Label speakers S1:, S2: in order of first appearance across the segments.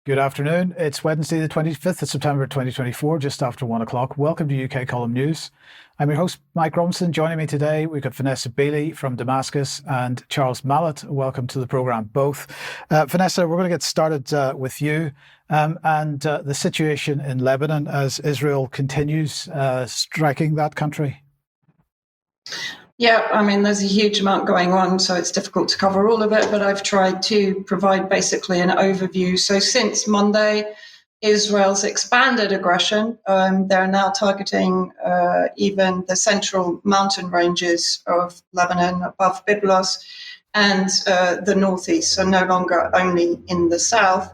S1: Good afternoon. It's Wednesday, the 25th of September 2024, just after 1 o'clock. Welcome to UK Column News. I'm your host, Mike Robinson. Joining me today, we've got Vanessa Beeley from Damascus and Charles Malet. Welcome to the programme, both. Vanessa, we're going to get started with you and the situation in Lebanon as Israel continues striking that country.
S2: Yeah, I mean, there's a huge amount going on, so it's difficult to cover all of it, but I've tried to provide basically an overview. So since Monday, Israel's expanded aggression. They're now targeting even the central mountain ranges of Lebanon above Byblos and the northeast, so no longer only in the south.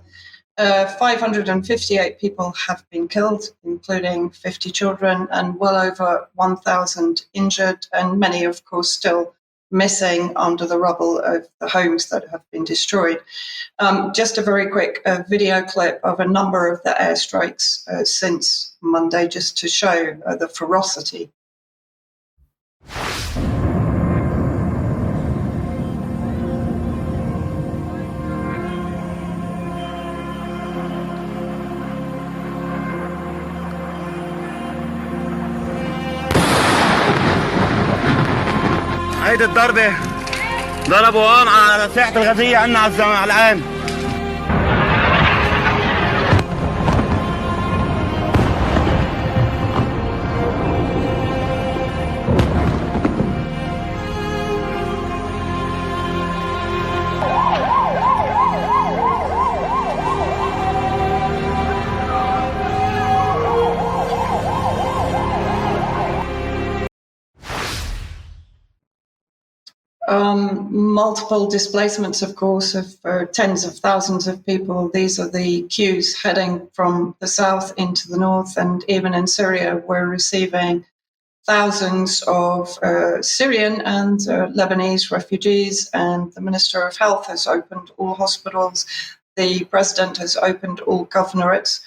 S2: 558 people have been killed, including 50 children, and well over 1,000 injured, and many, of course, still missing under the rubble of the homes that have been destroyed. Just a very quick video clip of a number of the airstrikes since Monday, just to show the ferocity.
S3: هيدي الضربة ضربوا على ساحة الغازية عنا على العين.
S2: Multiple displacements, of course, of tens of thousands of people. These are the queues heading from the south into the north, and even in Syria, we're receiving thousands of Syrian and Lebanese refugees, and the Minister of Health has opened all hospitals. The President has opened all governorates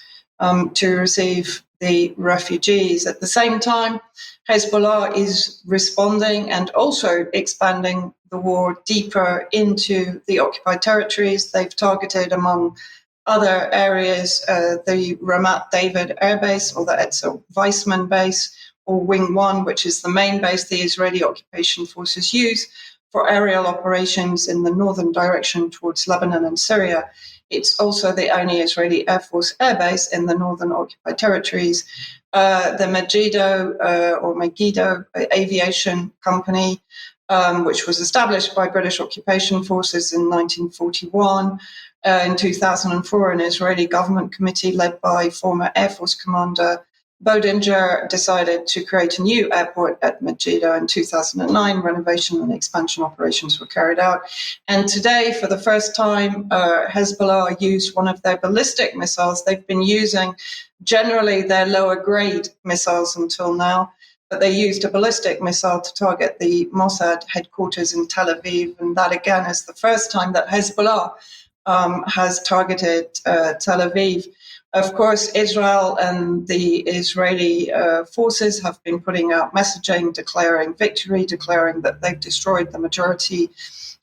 S2: to receive the refugees. At the same time, Hezbollah is responding and also expanding the war deeper into the occupied territories. They've targeted, among other areas, the Ramat David Air Base, or the Etzel Weizmann Base, or Wing 1, which is the main base the Israeli occupation forces use for aerial operations in the northern direction towards Lebanon and Syria. It's also the only Israeli Air Force airbase in the northern occupied territories. The Megiddo aviation company, which was established by British occupation forces in 1941. In 2004, an Israeli government committee led by former Air Force Commander Bodinger decided to create a new airport at Megiddo in 2009. Renovation and expansion operations were carried out. And today, for the first time, Hezbollah used one of their ballistic missiles. They've been using generally their lower grade missiles until now, but they used a ballistic missile to target the Mossad headquarters in Tel Aviv. And that, again, is the first time that Hezbollah has targeted Tel Aviv. Of course, Israel and the Israeli forces have been putting out messaging, declaring victory, declaring that they've destroyed the majority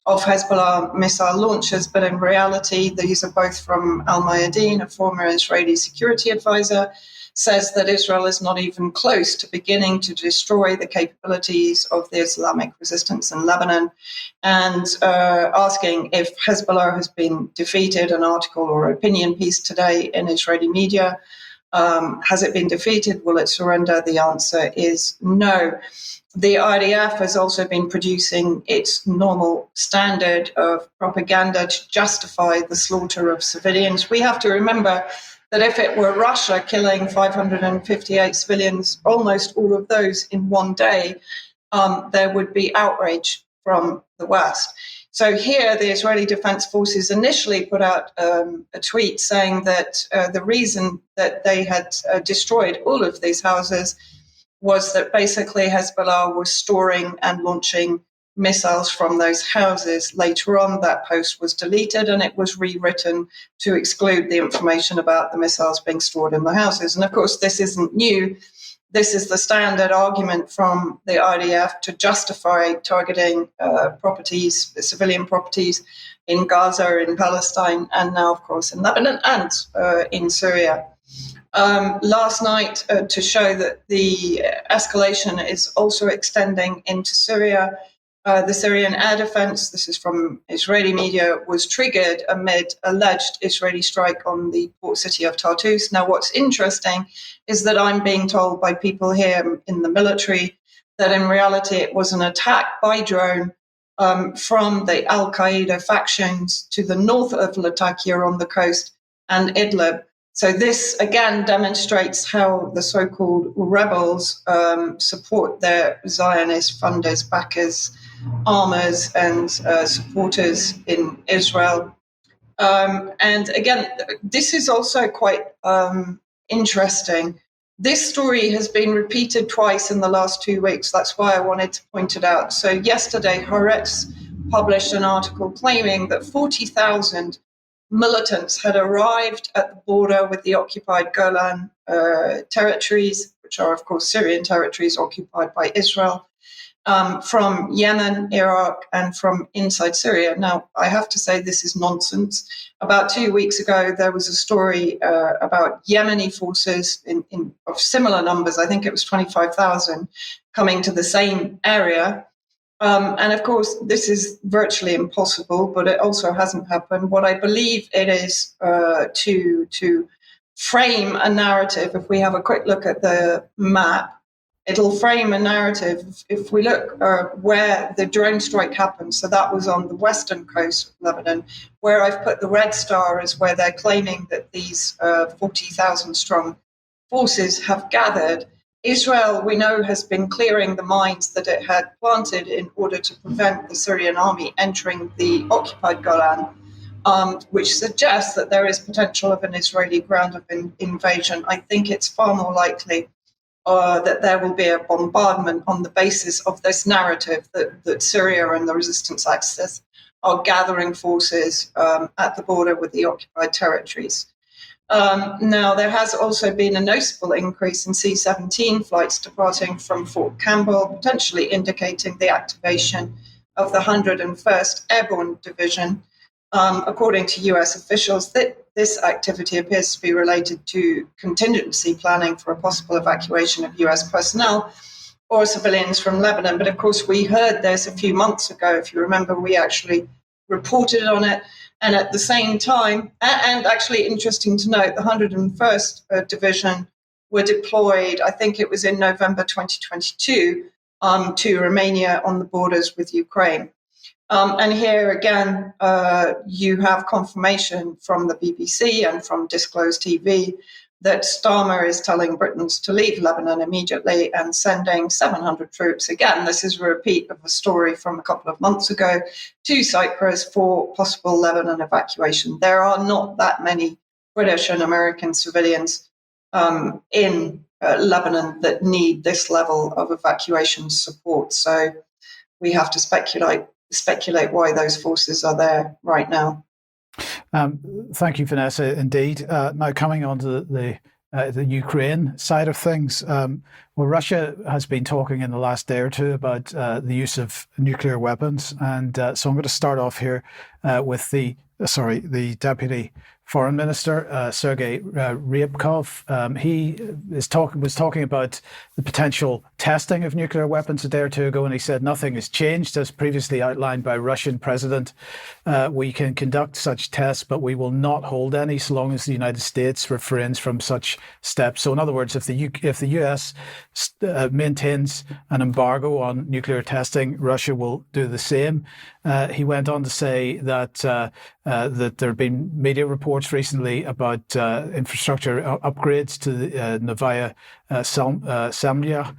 S2: of Hezbollah missile launchers. But in reality, these are both from Al-Mayadeen, a former Israeli security advisor, says that Israel is not even close to beginning to destroy the capabilities of the Islamic resistance in Lebanon, and asking if Hezbollah has been defeated. An article or opinion piece today in Israeli media. Has it been defeated? Will it surrender? The answer is no. The IDF has also been producing its normal standard of propaganda to justify the slaughter of civilians. We have to remember that if it were Russia killing 558 civilians, almost all of those in one day, there would be outrage from the West. So here, the Israeli Defense Forces initially put out a tweet saying that the reason that they had destroyed all of these houses was that basically Hezbollah was storing and launching missiles from those houses. Later on, that post was deleted and it was rewritten to exclude the information about the missiles being stored in the houses. And of course, this isn't new. this is the standard argument from the IDF to justify targeting civilian properties in Gaza, in Palestine, and now, of course, in Lebanon and in Syria. Last night, to show that the escalation is also extending into Syria, the Syrian air defense, this is from Israeli media, was triggered amid alleged Israeli strike on the port city of Tartus. Now, what's interesting is that I'm being told by people here in the military that in reality it was an attack by drone from the Al-Qaeda factions to the north of Latakia on the coast and Idlib. So this, again, demonstrates how the so-called rebels support their Zionist funders, backers, armors, and supporters in Israel. And again, this is also quite interesting. This story has been repeated twice in the last 2 weeks. That's why I wanted to point it out. So yesterday, Haaretz published an article claiming that 40,000 militants had arrived at the border with the occupied Golan territories, which are, of course, Syrian territories occupied by Israel, from Yemen, Iraq, and from inside Syria. Now, I have to say this is nonsense. About 2 weeks ago, there was a story about Yemeni forces of similar numbers. I think it was 25,000 coming to the same area. And of course, this is virtually impossible, but it also hasn't happened. What I believe it is to frame a narrative. If we have a quick look at the map, it'll frame a narrative. If we look where the drone strike happened, so that was on the western coast of Lebanon, where I've put the red star is where they're claiming that these 40,000 strong forces have gathered. Israel, we know, has been clearing the mines that it had planted in order to prevent the Syrian army entering the occupied Golan, which suggests that there is potential of an Israeli ground of invasion. I think it's far more likely that there will be a bombardment on the basis of this narrative that Syria and the resistance axis are gathering forces at the border with the occupied territories. Now, there has also been a noticeable increase in C-17 flights departing from Fort Campbell, potentially indicating the activation of the 101st Airborne Division. According to US officials, this activity appears to be related to contingency planning for a possible evacuation of US personnel or civilians from Lebanon. But of course, we heard this a few months ago. If you remember, we actually reported on it. And at the same time, and actually interesting to note, the 101st Division were deployed, I think it was in November 2022, to Romania on the borders with Ukraine. And here again, you have confirmation from the BBC and from Disclosed TV that Starmer is telling Britons to leave Lebanon immediately and sending 700 troops. Again, this is a repeat of a story from a couple of months ago to Cyprus for possible Lebanon evacuation. There are not that many British and American civilians in Lebanon that need this level of evacuation support. So we have to speculate why those forces are there right now.
S1: Thank you, Vanessa. Indeed. Now, coming on to the Ukraine side of things, well, Russia has been talking in the last day or two about the use of nuclear weapons, and so I'm going to start off here with the Deputy Foreign Minister, Sergei Ryabkov. He was talking about the potential testing of nuclear weapons a day or two ago, and he said nothing has changed as previously outlined by Russian President. We can conduct such tests, but we will not hold any so long as the United States refrains from such steps. So in other words, if the US maintains an embargo on nuclear testing, Russia will do the same. He went on to say that that there have been media reports recently about infrastructure upgrades to the Novaya Zemlya.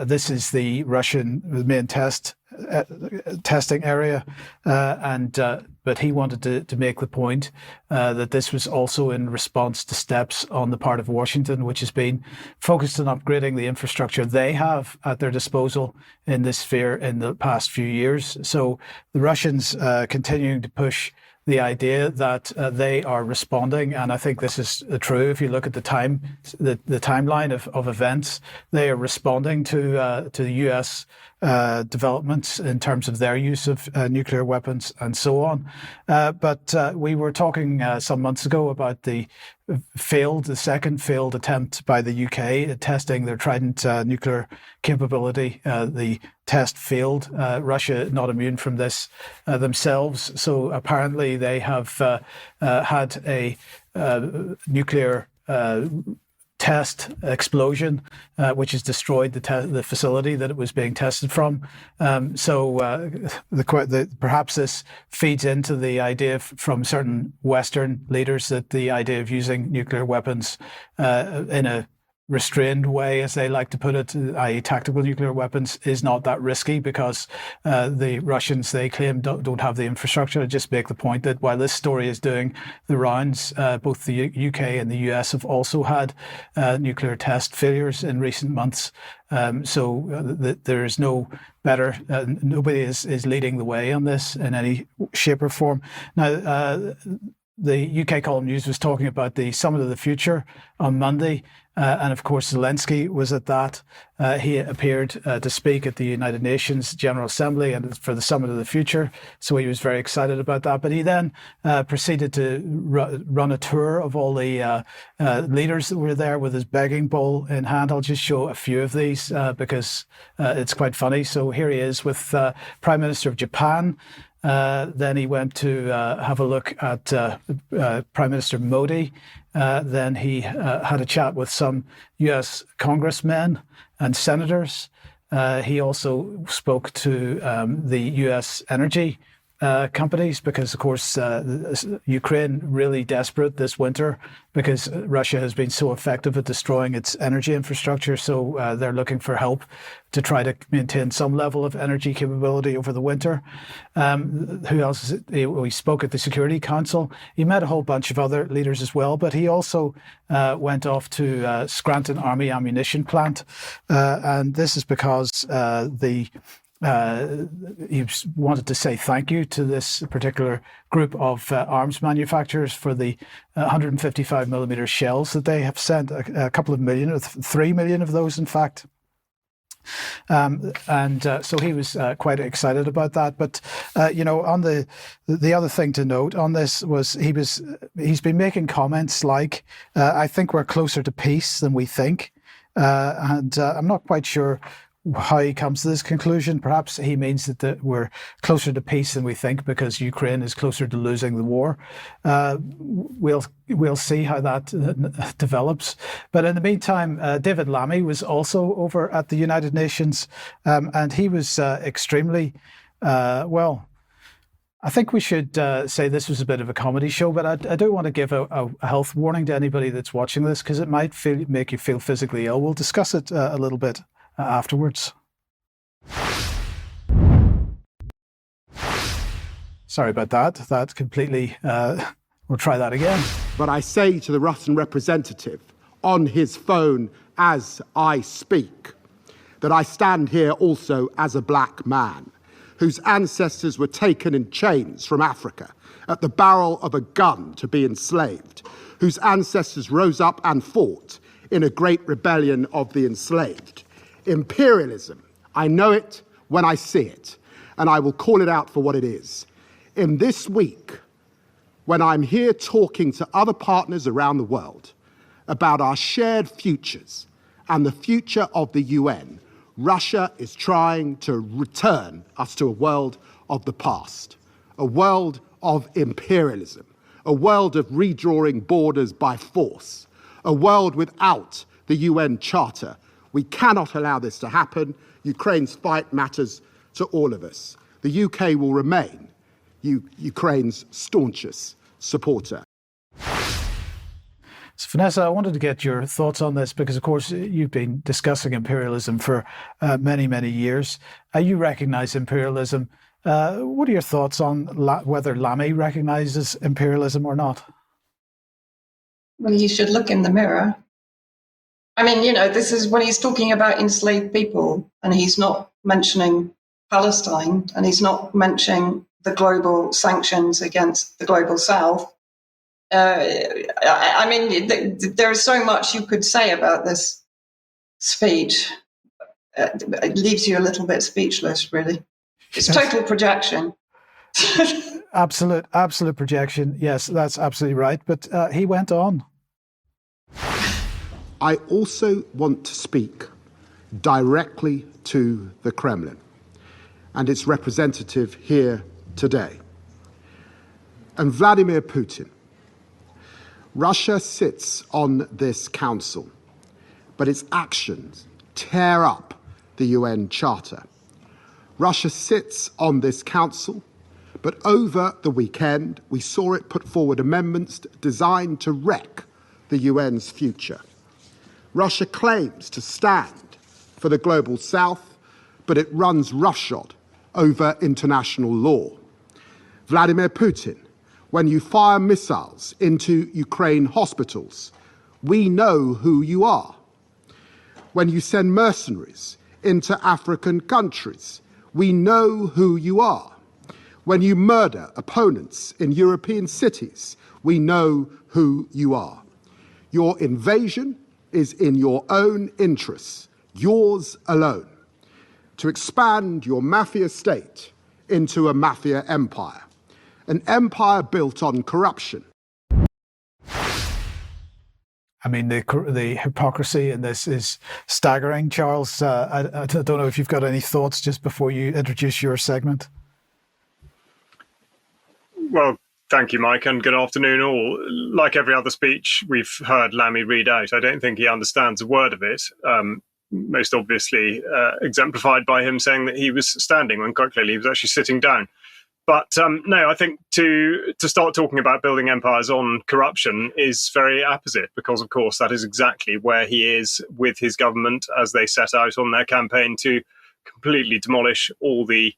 S1: This is the Russian main testing area, but he wanted to make the point that this was also in response to steps on the part of Washington, which has been focused on upgrading the infrastructure they have at their disposal in this sphere in the past few years. So the Russians continuing to push the idea that they are responding, and I think this is true if you look at the timeline of events. They are responding to the US developments in terms of their use of nuclear weapons and so on. But we were talking some months ago about the second failed attempt by the UK at testing their Trident nuclear capability. The test failed. Russia not immune from this themselves. So apparently they have had a nuclear test explosion, which has destroyed the facility that it was being tested from. Perhaps this feeds into the idea from certain Western leaders that the idea of using nuclear weapons in a restrained way, as they like to put it, i.e. tactical nuclear weapons, is not that risky because the Russians, they claim, don't have the infrastructure. I just make the point that while this story is doing the rounds, both the UK and the US have also had nuclear test failures in recent months. There is no better, nobody is leading the way on this in any shape or form. Now, the UK Column News was talking about the Summit of the Future on Monday. And of course, Zelensky was at that. He appeared to speak at the United Nations General Assembly and for the Summit of the Future. So he was very excited about that. But he then proceeded to run a tour of all the leaders that were there with his begging bowl in hand. I'll just show a few of these because it's quite funny. So here he is with Prime Minister of Japan. Then he went to have a look at Prime Minister Modi. Then he had a chat with some US congressmen and senators. He also spoke to the US energy companies because, of course, Ukraine really desperate this winter because Russia has been so effective at destroying its energy infrastructure. So they're looking for help to try to maintain some level of energy capability over the winter. Who else? He spoke at the Security Council. He met a whole bunch of other leaders as well, but he also went off to Scranton Army Ammunition Plant. And this is because he wanted to say thank you to this particular group of arms manufacturers for the 155 millimeter shells that they have sent, a couple of million, 3 million of those, in fact. So he was quite excited about that. But on the other thing to note on this was he's been making comments like, "I think we're closer to peace than we think," and I'm not quite sure how he comes to this conclusion. Perhaps he means that we're closer to peace than we think because Ukraine is closer to losing the war. We'll see how that develops. But in the meantime, David Lammy was also over at the United Nations, and he was extremely well. I think we should say this was a bit of a comedy show, but I do want to give a health warning to anybody that's watching this because it might make you feel physically ill. We'll discuss it a little bit afterwards. Sorry about that. That completely, we'll try that again.
S4: But I say to the Russian representative on his phone as I speak, that I stand here also as a black man whose ancestors were taken in chains from Africa at the barrel of a gun to be enslaved, whose ancestors rose up and fought in a great rebellion of the enslaved. Imperialism, I know it when I see it, and I will call it out for what it is. In this week, when I'm here talking to other partners around the world about our shared futures and the future of the UN, Russia is trying to return us to a world of the past, a world of imperialism, a world of redrawing borders by force, a world without the UN Charter. We cannot allow this to happen. Ukraine's fight matters to all of us. The UK will remain Ukraine's staunchest supporter.
S1: So Vanessa, I wanted to get your thoughts on this because, of course, you've been discussing imperialism for many, many years. You recognise imperialism. What are your thoughts on whether Lammy recognises imperialism or not?
S2: Well, you should look in the mirror. I mean, this is when he's talking about enslaved people and he's not mentioning Palestine and he's not mentioning the global sanctions against the global south. I mean, there is so much you could say about this speech. It leaves you a little bit speechless, really. It's total projection.
S1: Absolute projection. Yes, that's absolutely right. But he went on.
S4: I also want to speak directly to the Kremlin and its representative here today. And Vladimir Putin, Russia sits on this council, but its actions tear up the UN Charter. Russia sits on this council, but over the weekend we saw it put forward amendments designed to wreck the UN's future. Russia claims to stand for the global south, but it runs roughshod over international law. Vladimir Putin, when you fire missiles into Ukraine hospitals, we know who you are. When you send mercenaries into African countries, we know who you are. When you murder opponents in European cities, we know who you are. Your invasion is in your own interests, yours alone, to expand your mafia state into a mafia empire, an empire built on corruption.
S1: I mean, the hypocrisy in this is staggering. Charles, I don't know if you've got any thoughts just before you introduce your segment.
S5: Well, thank you, Mike, and good afternoon all. Like every other speech we've heard Lammy read out, I don't think he understands a word of it. Most obviously exemplified by him saying that he was standing when quite clearly he was actually sitting down. But no, I think to start talking about building empires on corruption is very apposite, because, of course, that is exactly where he is with his government as they set out on their campaign to completely demolish all the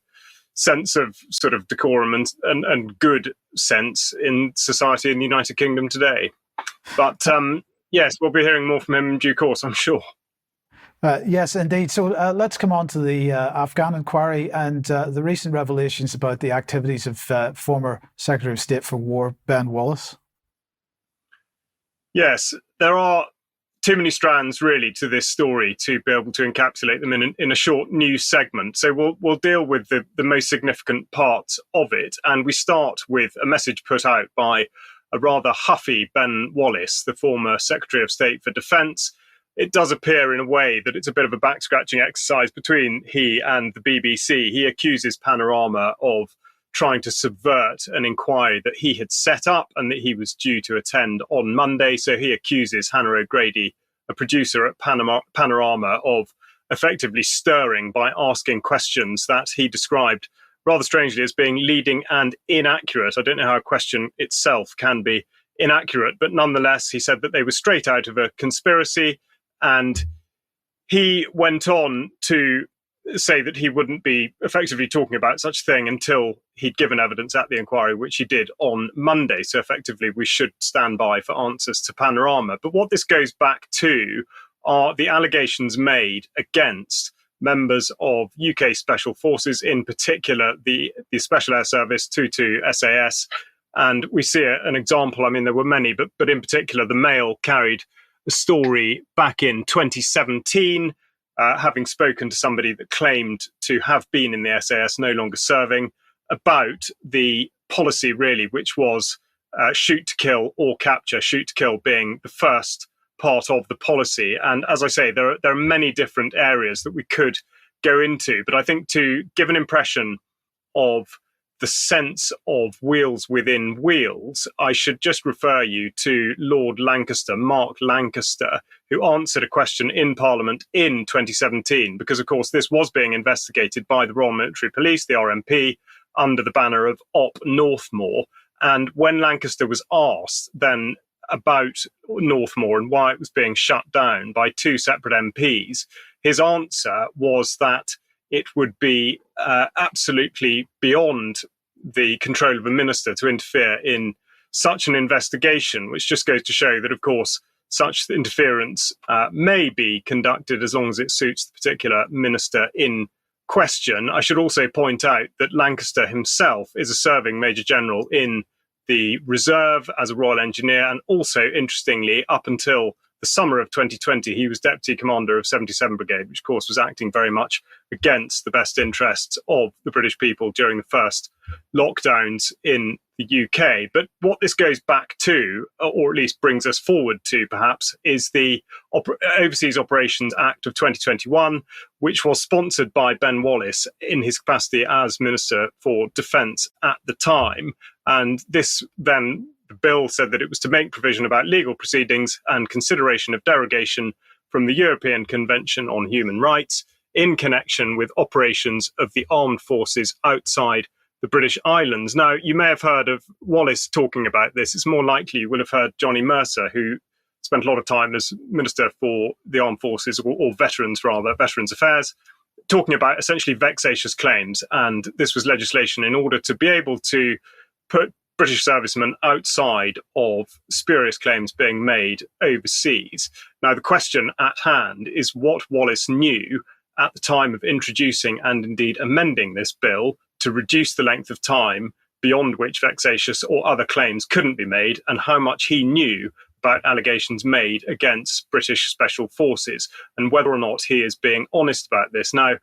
S5: sense of sort of decorum and good sense in society in the United Kingdom today. But yes, we'll be hearing more from him in due course, I'm sure.
S1: Yes, indeed. So let's come on to the Afghan inquiry and the recent revelations about the activities of former Secretary of State for War, Ben Wallace.
S5: Yes, there are too many strands really to this story to be able to encapsulate them in a short news segment. So we'll deal with the most significant parts of it. And we start with a message put out by a rather huffy Ben Wallace, the former Secretary of State for Defence. It does appear in a way that it's a bit of a back-scratching exercise between he and the BBC. He accuses Panorama of trying to subvert an inquiry that he had set up and that he was due to attend on Monday. So he accuses Hannah O'Grady, a producer at Panorama, of effectively stirring by asking questions that he described rather strangely as being leading and inaccurate. I don't know how a question itself can be inaccurate, but nonetheless, he said that they were straight out of a conspiracy. And he went on to say that he wouldn't be effectively talking about such thing until he'd given evidence at the inquiry, which he did on Monday. So effectively, we should stand by for answers to Panorama. But what this goes back to are the allegations made against members of UK Special Forces, in particular the Special Air Service 22 SAS. And we see an example. I mean, there were many, but in particular, the Mail carried a story back in 2017, having spoken to somebody that claimed to have been in the SAS, no longer serving, about the policy, really, which was shoot to kill or capture, shoot to kill being the first part of the policy. And as I say, there are many different areas that we could go into. But I think to give an impression of the sense of wheels within wheels, I should just refer you to Lord Lancaster, Mark Lancaster, who answered a question in Parliament in 2017, because, of course, this was being investigated by the Royal Military Police, the RMP, under the banner of Op Northmore. And when Lancaster was asked then about Northmore and why it was being shut down by two separate MPs, his answer was that it would be absolutely beyond the control of a minister to interfere in such an investigation, which just goes to show that, of course, such interference may be conducted as long as it suits the particular minister in question. I should also point out that Lancaster himself is a serving Major General in the reserve as a Royal Engineer, and also, interestingly, up until the summer of 2020, he was Deputy Commander of 77 Brigade, which, of course, was acting very much against the best interests of the British people during the first lockdowns in the UK. But what this goes back to, or at least brings us forward to, perhaps, is the Overseas Operations Act of 2021, which was sponsored by Ben Wallace in his capacity as Minister for Defence at the time. And this then, the bill said that it was to make provision about legal proceedings and consideration of derogation from the European Convention on Human Rights in connection with operations of the armed forces outside the British Islands. Now, you may have heard of Wallace talking about this. It's more likely you will have heard Johnny Mercer, who spent a lot of time as Minister for the Armed Forces, or Veterans Affairs, talking about essentially vexatious claims. And this was legislation in order to be able to put British servicemen outside of spurious claims being made overseas. Now, the question at hand is what Wallace knew at the time of introducing and indeed amending this bill to reduce the length of time beyond which vexatious or other claims couldn't be made, and how much he knew about allegations made against British Special Forces, and whether or not he is being honest about this. Now,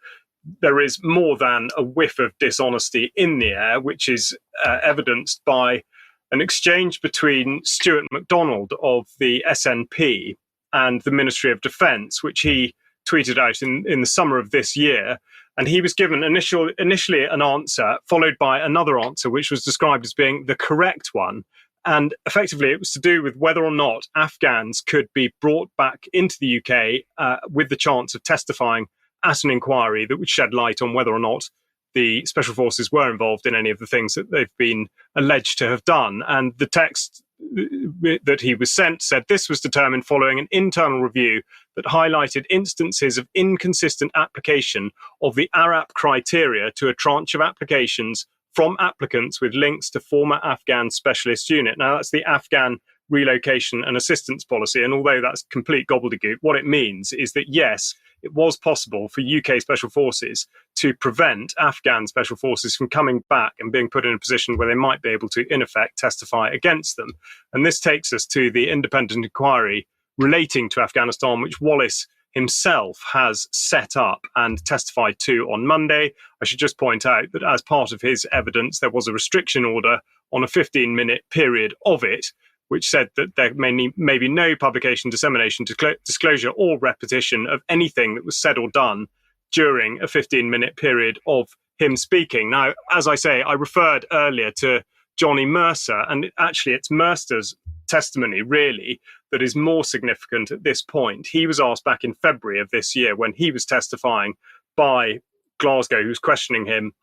S5: there is more than a whiff of dishonesty in the air, which is evidenced by an exchange between Stuart MacDonald of the SNP and the Ministry of Defence, which he tweeted out in the summer of this year. And he was given initially an answer, followed by another answer, which was described as being the correct one. And effectively, it was to do with whether or not Afghans could be brought back into the UK with the chance of testifying at an inquiry that would shed light on whether or not the Special Forces were involved in any of the things that they've been alleged to have done. And the text that he was sent said this was determined following an internal review that highlighted instances of inconsistent application of the ARAP criteria to a tranche of applications from applicants with links to former Afghan Specialist Unit. Now, that's the Afghan Relocation and Assistance Policy. And although that's complete gobbledygook, what it means is that, yes, it was possible for UK Special Forces to prevent Afghan Special Forces from coming back and being put in a position where they might be able to, in effect, testify against them. And this takes us to the independent inquiry relating to Afghanistan, which Wallace himself has set up and testified to on Monday. I should just point out that as part of his evidence, there was a restriction order on a 15-minute period of it, which said that there may be no publication, dissemination, disclosure, or repetition of anything that was said or done during a 15-minute period of him speaking. Now, as I say, I referred earlier to Johnny Mercer, and actually it's Mercer's testimony, really, that is more significant at this point. He was asked back in February of this year when he was testifying by Glasgow, who was questioning him,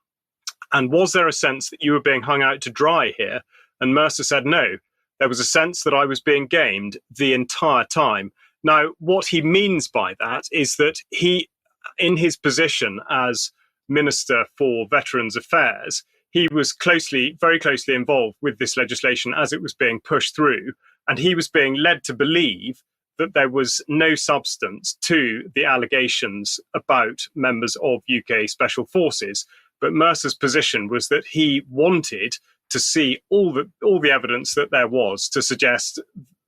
S5: and was there a sense that you were being hung out to dry here? And Mercer said no. There was a sense that I was being gamed the entire time. Now, what he means by that is that he, in his position as Minister for Veterans Affairs, he was very closely involved with this legislation as it was being pushed through. And he was being led to believe that there was no substance to the allegations about members of UK Special Forces. But Mercer's position was that he wanted to see all the evidence that there was to suggest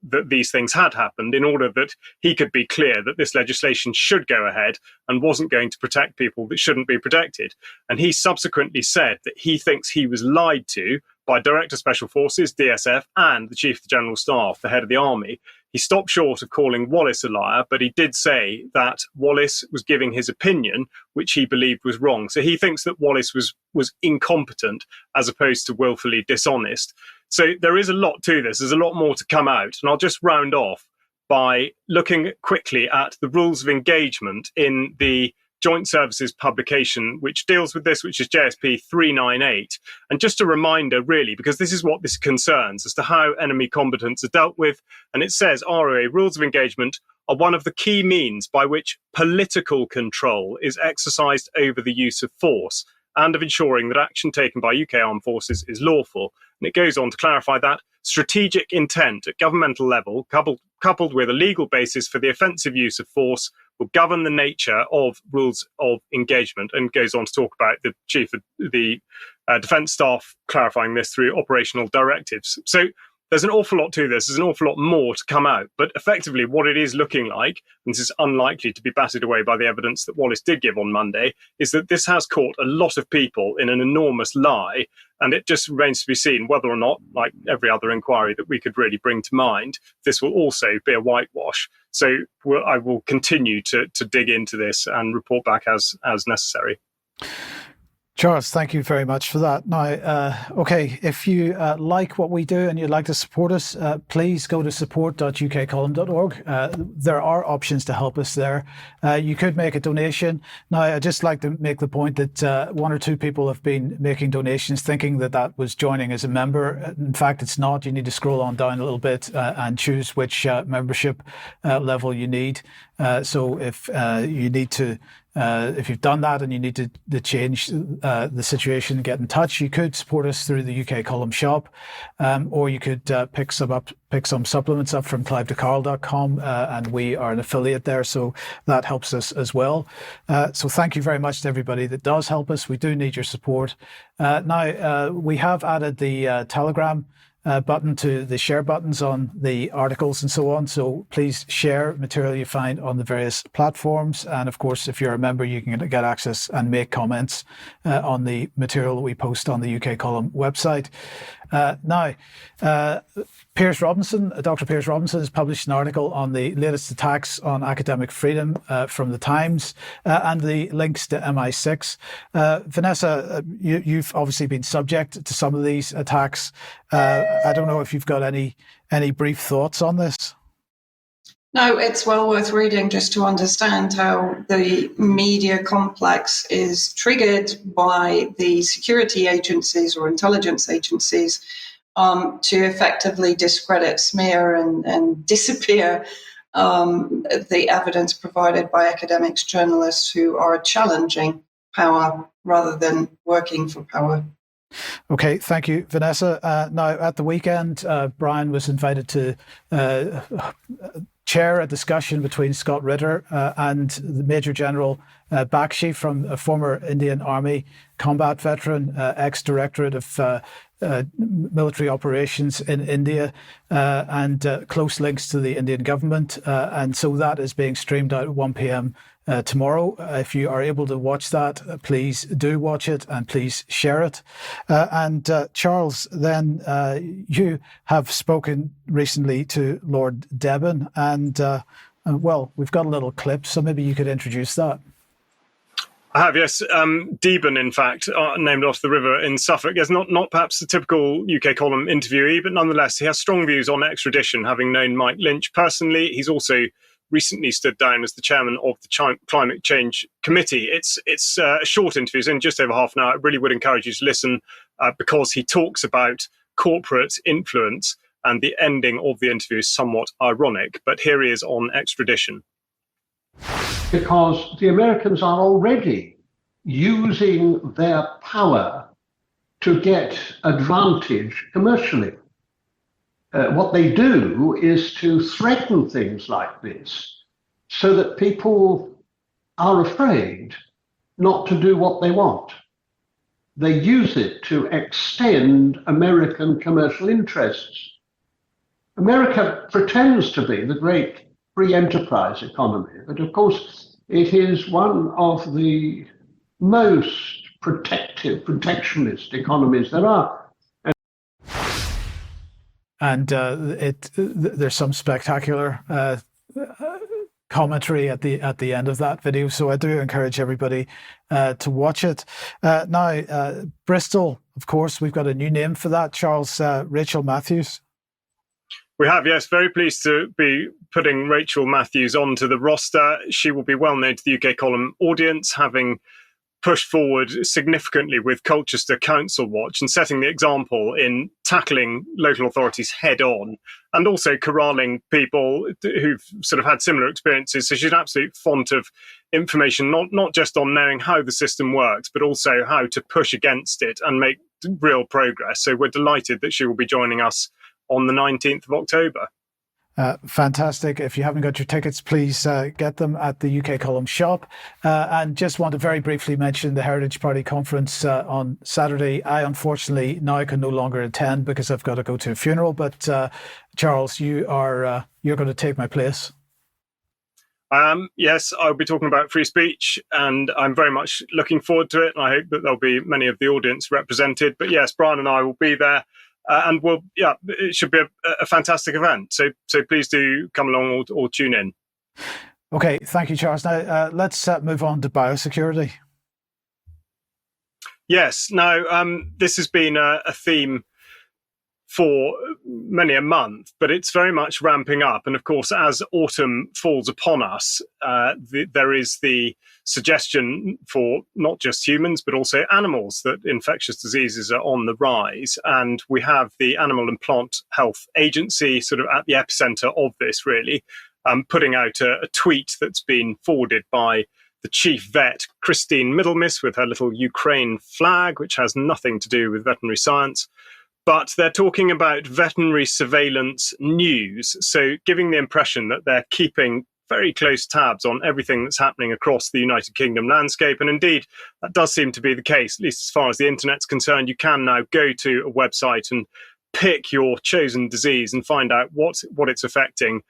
S5: that these things had happened in order that he could be clear that this legislation should go ahead and wasn't going to protect people that shouldn't be protected. And he subsequently said that he thinks he was lied to by Director Special Forces, DSF, and the Chief of the General Staff, the head of the army. He stopped short of calling Wallace a liar, but he did say that Wallace was giving his opinion, which he believed was wrong. So he thinks that Wallace was incompetent as opposed to willfully dishonest. So there is a lot to this. There's a lot more to come out. And I'll just round off by looking quickly at the rules of engagement in the Joint Services publication, which deals with this, which is JSP 398. And just a reminder, really, because this is what this concerns, as to how enemy combatants are dealt with. And it says, ROA, rules of engagement are one of the key means by which political control is exercised over the use of force. and of ensuring that action taken by UK armed forces is lawful. And it goes on to clarify that strategic intent at governmental level, coupled with a legal basis for the offensive use of force, will govern the nature of rules of engagement, and goes on to talk about the Chief of the Defence Staff clarifying this through operational directives. So there's an awful lot to this. There's an awful lot more to come out. But effectively, what it is looking like, and this is unlikely to be batted away by the evidence that Wallace did give on Monday, is that this has caught a lot of people in an enormous lie. And it just remains to be seen whether or not, like every other inquiry that we could really bring to mind, this will also be a whitewash. So I will continue to dig into this and report back as necessary.
S1: Charles, thank you very much for that. Now, if you like what we do and you'd like to support us, please go to support.ukcolumn.org. There are options to help us there. You could make a donation. Now, I'd just like to make the point that one or two people have been making donations thinking that that was joining as a member. In fact, it's not. You need to scroll on down a little bit and choose which membership level you need. So if you need to if you've done that and you need to change the situation, get in touch. You could support us through the UK Column shop, or you could pick some supplements up from clive2carl.com, and we are an affiliate there, so that helps us as well. So thank you very much to everybody that does help us. We do need your support. Now, we have added the Telegram button to the share buttons on the articles and so on. So please share material you find on the various platforms. And of course, if you're a member, you can get access and make comments on the material that we post on the UK Column website. Now, Piers Robinson, Dr. Piers Robinson has published an article on the latest attacks on academic freedom from the Times and the links to MI6. Vanessa, you've obviously been subject to some of these attacks. I don't know if you've got any brief thoughts on this.
S2: No, it's well worth reading just to understand how the media complex is triggered by the security agencies or intelligence agencies to effectively discredit, smear, and disappear the evidence provided by academics, journalists who are challenging power rather than working for power.
S1: Okay, thank you, Vanessa. Now, at the weekend, Brian was invited to chair a discussion between Scott Ritter and the Major General Bakshi, from a former Indian Army combat veteran, ex-directorate of military operations in India, and close links to the Indian government. And so that is being streamed out at 1 p.m. Tomorrow. If you are able to watch that, please do watch it and please share it. And Charles, then you have spoken recently to Lord Deben, and well, we've got a little clip, so maybe you could introduce that.
S5: I have, yes. Deben, in fact, named after the river in Suffolk. Yes, not perhaps the typical UK Column interviewee, but nonetheless, he has strong views on extradition, having known Mike Lynch personally. He's also recently stood down as the chairman of the Climate Change Committee. It's a short interview, it's in just over half an hour. I really would encourage you to listen because he talks about corporate influence, and the ending of the interview is somewhat ironic. But here he is on extradition.
S6: Because the Americans are already using their power to get advantage commercially. What they do is to threaten things like this so that people are afraid not to do what they want. They use it to extend American commercial interests. America pretends to be the great free enterprise economy, but of course it is one of the most protectionist economies there are.
S1: And there's some spectacular commentary at the end of that video, so I do encourage everybody to watch it. Now, Bristol, of course, we've got a new name for that, Charles. Rachel Matthews.
S5: We have, yes. Very pleased to be putting Rachel Matthews onto the roster. She will be well known to the UK Column audience, having pushed forward significantly with Colchester Council Watch and setting the example in tackling local authorities head on and also corralling people who've sort of had similar experiences. So she's an absolute font of information, not just on knowing how the system works, but also how to push against it and make real progress. So we're delighted that she will be joining us on the 19th of October.
S1: Fantastic. If you haven't got your tickets, please get them at the UK Column shop. And just want to very briefly mention the Heritage Party conference on Saturday. I unfortunately now can no longer attend because I've got to go to a funeral. But Charles, you're going to take my place.
S5: Yes, I'll be talking about free speech, and I'm very much looking forward to it. And I hope that there'll be many of the audience represented. But yes, Brian and I will be there. And it should be a fantastic event. So please do come along or tune in.
S1: Okay, thank you, Charles. Now let's move on to biosecurity.
S5: Yes. Now this has been a theme for many a month, but it's very much ramping up. And of course, as autumn falls upon us, there is the suggestion for not just humans, but also animals that infectious diseases are on the rise. And we have the Animal and Plant Health Agency sort of at the epicenter of this, really, putting out a tweet that's been forwarded by the chief vet, Christine Middlemiss, with her little Ukraine flag, which has nothing to do with veterinary science. But they're talking about veterinary surveillance news, so giving the impression that they're keeping very close tabs on everything that's happening across the United Kingdom landscape. And indeed, that does seem to be the case, at least as far as the internet's concerned. You can now go to a website and pick your chosen disease and find out what it's affecting,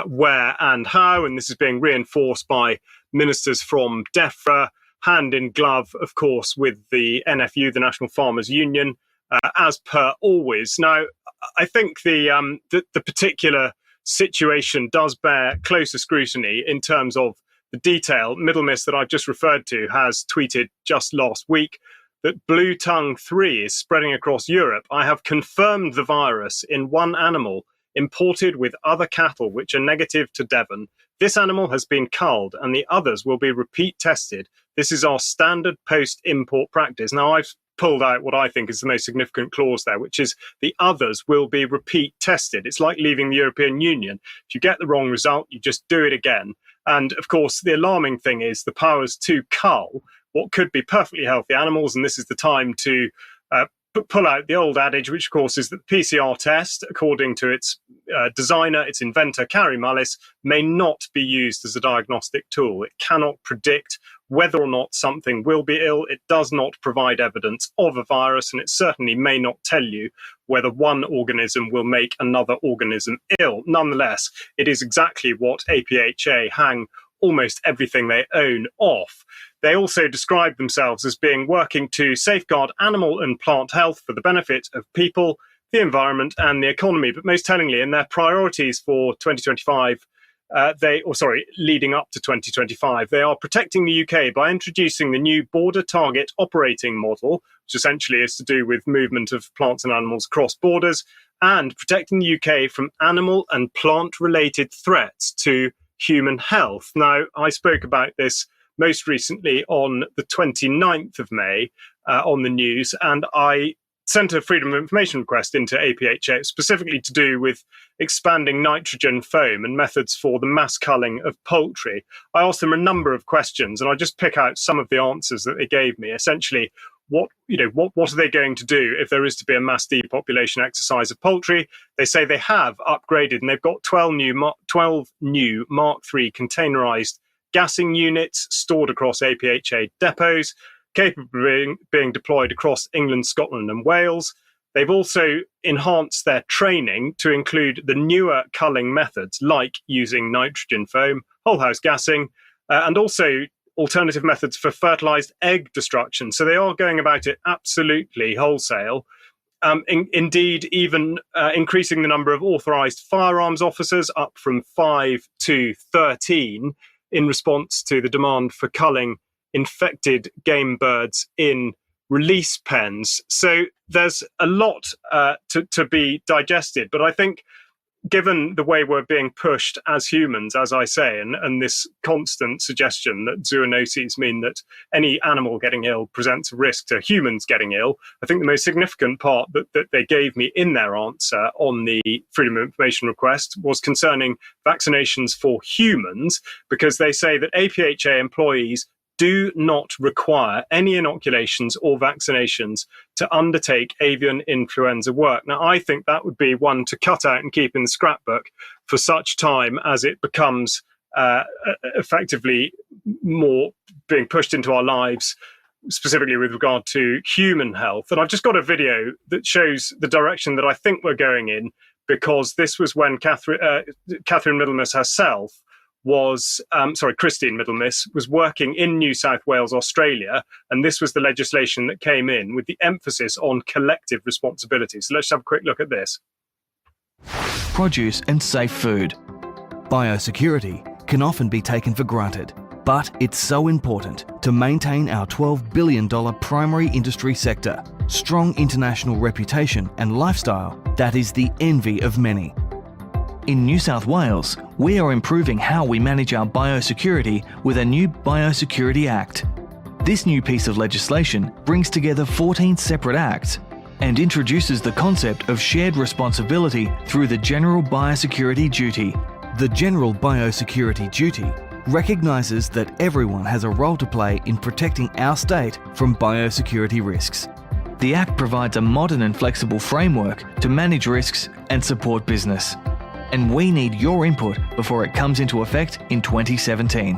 S5: where and how. And this is being reinforced by ministers from DEFRA, hand in glove, of course, with the NFU, the National Farmers Union, as per always. Now, I think the particular situation does bear closer scrutiny in terms of the detail. Middlemiss, that I've just referred to, has tweeted just last week that blue tongue 3 is spreading across Europe. I have confirmed the virus in one animal imported with other cattle which are negative to Devon. This animal has been culled and the others will be repeat tested. This is our standard post-import practice. Now, I've pulled out what I think is the most significant clause there, which is the others will be repeat tested. It's like leaving the European Union. If you get the wrong result, you just do it again. And of course, the alarming thing is the powers to cull what could be perfectly healthy animals. And this is the time to pull out the old adage, which of course is that the PCR test, according to its designer, its inventor, Carrie Mullis, may not be used as a diagnostic tool. It cannot predict whether or not something will be ill. It does not provide evidence of a virus, and it certainly may not tell you whether one organism will make another organism ill. Nonetheless, it is exactly what APHA hang almost everything they own off. They also describe themselves as being working to safeguard animal and plant health for the benefit of people, the environment and the economy. But most tellingly, in their priorities for 2025, leading up to 2025, they are protecting the UK by introducing the new border target operating model, which essentially is to do with movement of plants and animals across borders, and protecting the UK from animal and plant-related threats to human health. Now, I spoke about this most recently on the 29th of May on the news, and I sent a Freedom of Information request into APHA specifically to do with expanding nitrogen foam and methods for the mass culling of poultry. I asked them a number of questions, and I'll just pick out some of the answers that they gave me. Essentially, what are they going to do if there is to be a mass depopulation exercise of poultry? They say they have upgraded, and they've got 12 new Mark III containerized gassing units stored across APHA depots, capable of being deployed across England, Scotland and Wales. They've also enhanced their training to include the newer culling methods, like using nitrogen foam, whole house gassing, and also alternative methods for fertilized egg destruction. So they are going about it absolutely wholesale. Indeed, even increasing the number of authorized firearms officers up from 5 to 13 in response to the demand for culling infected game birds in release pens. So there's a lot to be digested. But I think given the way we're being pushed as humans, as I say, and this constant suggestion that zoonoses mean that any animal getting ill presents a risk to humans getting ill, I think the most significant part that they gave me in their answer on the Freedom of Information request was concerning vaccinations for humans, because they say that APHA employees do not require any inoculations or vaccinations to undertake avian influenza work. Now, I think that would be one to cut out and keep in the scrapbook for such time as it becomes effectively more being pushed into our lives, specifically with regard to human health. And I've just got a video that shows the direction that I think we're going in, because this was when Catherine Middlemiss herself Christine Middlemiss was working in New South Wales, Australia, and this was the legislation that came in with the emphasis on collective responsibility. So let's have a quick look at this.
S7: Produce and safe food. Biosecurity can often be taken for granted, but it's so important to maintain our $12 billion primary industry sector, strong international reputation and lifestyle that is the envy of many. In New South Wales, we are improving how we manage our biosecurity with a new Biosecurity Act. This new piece of legislation brings together 14 separate acts and introduces the concept of shared responsibility through the General Biosecurity Duty. The General Biosecurity Duty recognises that everyone has a role to play in protecting our state from biosecurity risks. The Act provides a modern and flexible framework to manage risks and support business. And we need your input before it comes into effect in 2017.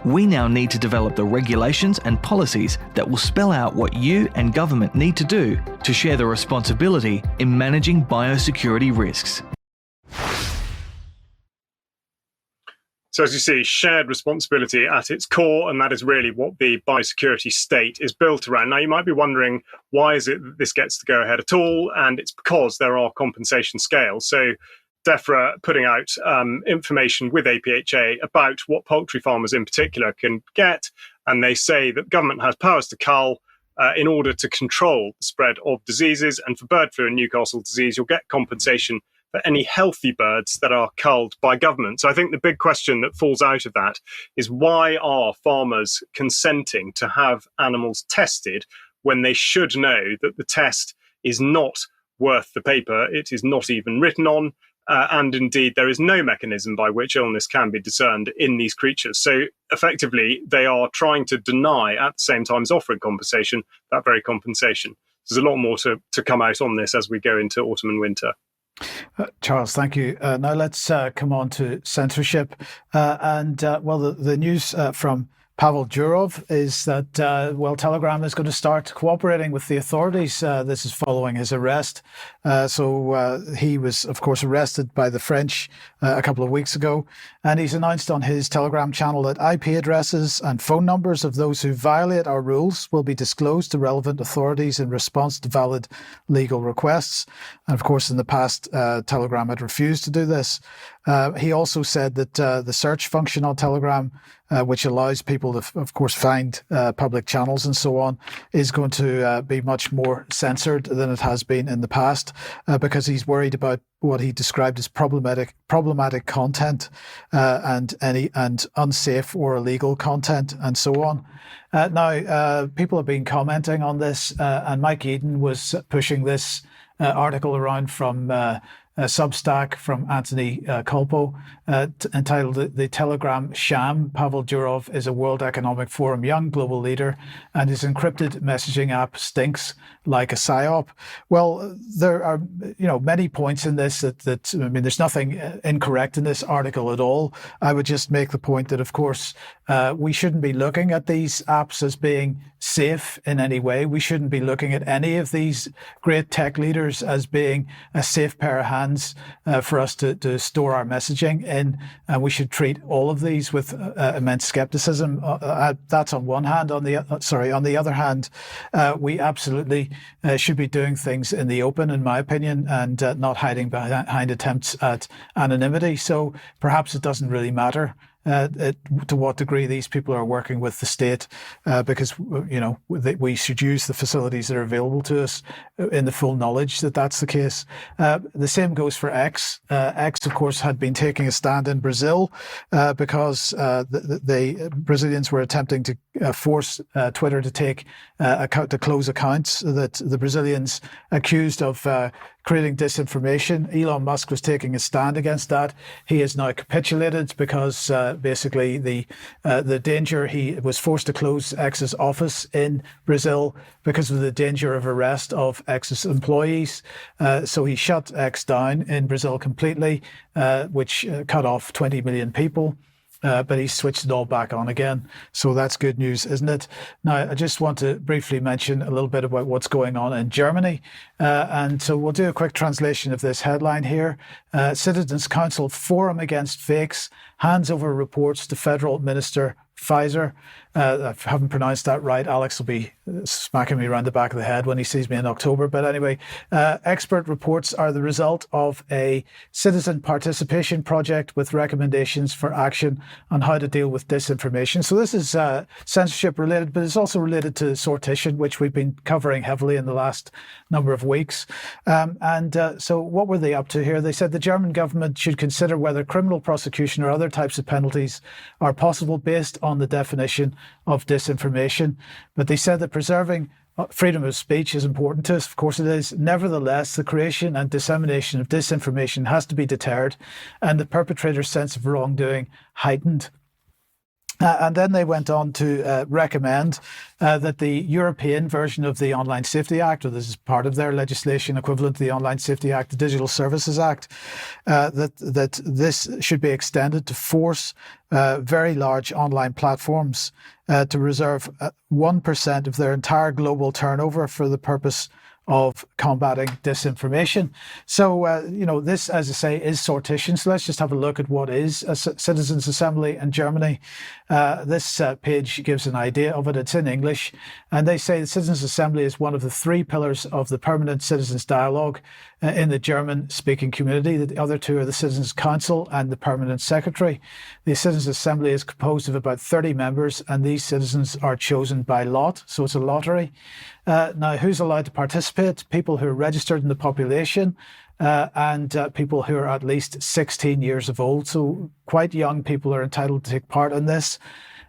S7: We now need to develop the regulations and policies that will spell out what you and government need to do to share the responsibility in managing biosecurity risks.
S5: So as you see, shared responsibility at its core, and that is really what the biosecurity state is built around. Now, you might be wondering, why is it that this gets to go ahead at all? And it's because there are compensation scales. So DEFRA putting out information with APHA about what poultry farmers in particular can get. And they say that government has powers to cull in order to control the spread of diseases. And for bird flu and Newcastle disease, you'll get compensation for any healthy birds that are culled by government. So I think the big question that falls out of that is, why are farmers consenting to have animals tested when they should know that the test is not worth the paper it is not even written on? And indeed, there is no mechanism by which illness can be discerned in these creatures. So effectively, they are trying to deny, at the same time as offering compensation, that very compensation. There's a lot more to come out on this as we go into autumn and winter.
S1: Charles, thank you. Now let's come on to censorship. The news from Pavel Durov is that, Telegram is going to start cooperating with the authorities. This is following his arrest. He was, of course, arrested by the French a couple of weeks ago, and he's announced on his Telegram channel that IP addresses and phone numbers of those who violate our rules will be disclosed to relevant authorities in response to valid legal requests. And of course, in the past, Telegram had refused to do this. He also said that the search function on Telegram, which allows people to, of course, find public channels and so on, is going to be much more censored than it has been in the past, because he's worried about what he described as problematic content and unsafe or illegal content and so on. Now, people have been commenting on this, and Mike Eden was pushing this article around from Substack from Anthony Colpo, entitled "The Telegram Sham. Pavel Durov is a World Economic Forum young global leader, and his encrypted messaging app stinks like a psyop." Well, there are many points in this that there's nothing incorrect in this article at all. I would just make the point that, of course, we shouldn't be looking at these apps as being safe in any way. We shouldn't be looking at any of these great tech leaders as being a safe pair of hands for us to store our messaging in. And we should treat all of these with immense skepticism. That's on one hand. On the other hand, we absolutely should be doing things in the open, in my opinion, and not hiding behind attempts at anonymity. So perhaps it doesn't really matter to what degree these people are working with the state, because we should use the facilities that are available to us in the full knowledge that that's the case. The same goes for X. X, of course, had been taking a stand in Brazil because the Brazilians were attempting to force Twitter to close accounts that the Brazilians accused of creating disinformation. Elon Musk was taking a stand against that. He has now capitulated because basically the danger, he was forced to close X's office in Brazil because of the danger of arrest of X's employees. So he shut X down in Brazil completely, which cut off 20 million people. But he switched it all back on again. So that's good news, isn't it? Now, I just want to briefly mention a little bit about what's going on in Germany. And so we'll do a quick translation of this headline here. Citizens Council Forum Against Fakes hands over reports to Federal Minister Pfizer. I haven't pronounced that right. Alex will be smacking me around the back of the head when he sees me in October. But anyway, expert reports are the result of a citizen participation project with recommendations for action on how to deal with disinformation. So this is censorship related, but it's also related to sortition, which we've been covering heavily in the last number of weeks. So what were they up to here? They said the German government should consider whether criminal prosecution or other types of penalties are possible based on the definition of disinformation. But they said that preserving freedom of speech is important to us. Of course it is. Nevertheless, the creation and dissemination of disinformation has to be deterred and the perpetrator's sense of wrongdoing heightened. And then they went on to recommend that the European version of the Online Safety Act, or this is part of their legislation equivalent to the Online Safety Act, the Digital Services Act, that this should be extended to force very large online platforms to reserve 1% of their entire global turnover for the purpose of combating disinformation. So, this, as I say, is sortition. So let's just have a look at what is a Citizens Assembly in Germany. This page gives an idea of it. It's in English. And they say the Citizens Assembly is one of the three pillars of the permanent citizens dialogue in the German-speaking community. The other two are the Citizens Council and the Permanent Secretary. The Citizens Assembly is composed of about 30 members, and these citizens are chosen by lot. So it's a lottery. Now, who's allowed to participate? People who are registered in the population and people who are at least 16 years of old. So quite young people are entitled to take part in this.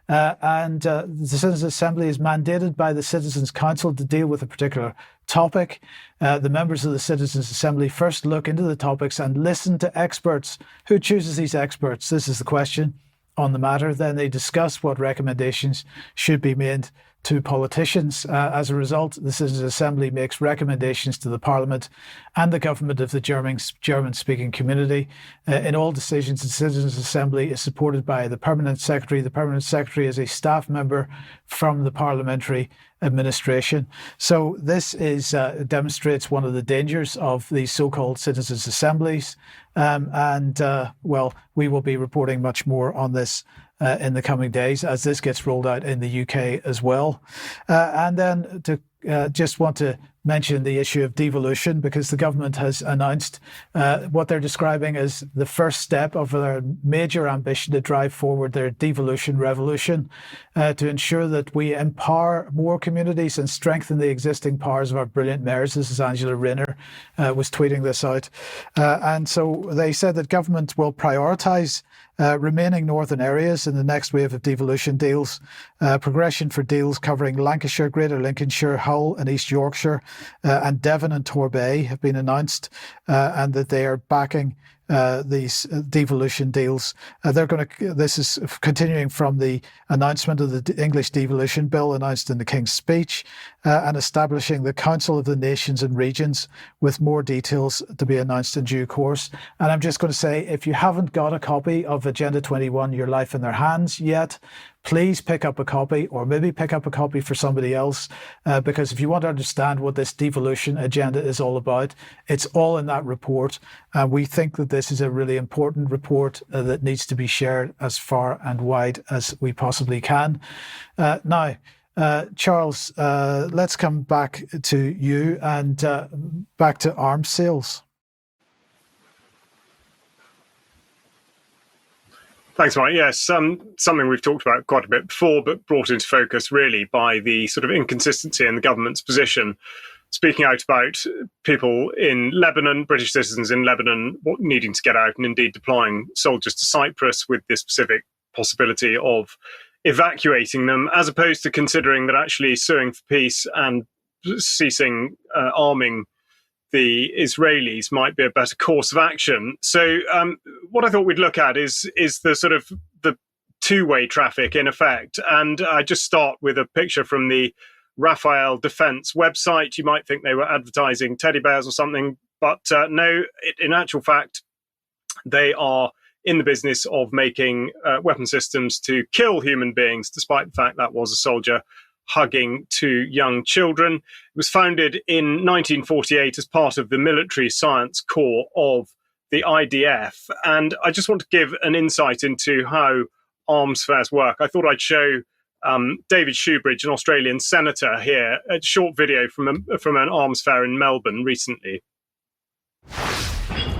S1: The Citizens Assembly is mandated by the Citizens Council to deal with a particular topic. The members of the Citizens Assembly first look into the topics and listen to experts. Who chooses these experts? This is the question on the matter. Then they discuss what recommendations should be made to politicians. As a result, the Citizens Assembly makes recommendations to the Parliament and the government of the German-speaking community. In all decisions, the Citizens Assembly is supported by the Permanent Secretary. The Permanent Secretary is a staff member from the parliamentary administration. So this demonstrates one of the dangers of these so-called Citizens Assemblies. We will be reporting much more on this in the coming days as this gets rolled out in the UK as well. And then to just want to mention the issue of devolution, because the government has announced what they're describing as the first step of their major ambition to drive forward their devolution revolution to ensure that we empower more communities and strengthen the existing powers of our brilliant mayors. This is Angela Rayner was tweeting this out. And so they said that government will prioritise remaining northern areas in the next wave of devolution deals, progression for deals covering Lancashire, Greater Lincolnshire, Hull and East Yorkshire, and Devon and Torbay have been announced, and that they are backing these devolution deals. This is continuing from the announcement of the English devolution bill announced in the King's Speech, and establishing the Council of the Nations and Regions with more details to be announced in due course. And I'm just going to say, if you haven't got a copy of Agenda 21, Your Life in Their Hands yet, please pick up a copy, or maybe pick up a copy for somebody else, because if you want to understand what this devolution agenda is all about, it's all in that report. And we think that this is a really important report that needs to be shared as far and wide as we possibly can. Now, Charles, let's come back to you and back to arms sales.
S5: Thanks, Mike. Yes, something we've talked about quite a bit before, but brought into focus really by the sort of inconsistency in the government's position, speaking out about people in Lebanon, British citizens in Lebanon, needing to get out, and indeed deploying soldiers to Cyprus with the specific possibility of evacuating them, as opposed to considering that actually suing for peace and ceasing arming the Israelis might be a better course of action. So what I thought we'd look at is the sort of the two-way traffic in effect. And I just start with a picture from the Rafael Defense website. You might think they were advertising teddy bears or something, but no, in actual fact, they are in the business of making weapon systems to kill human beings, despite the fact that was a soldier hugging two young children. It was founded in 1948 as part of the military science corps of the IDF. And I just want to give an insight into how arms fairs work. I thought I'd show David Shoebridge, an Australian senator here, a short video from an arms fair in Melbourne recently.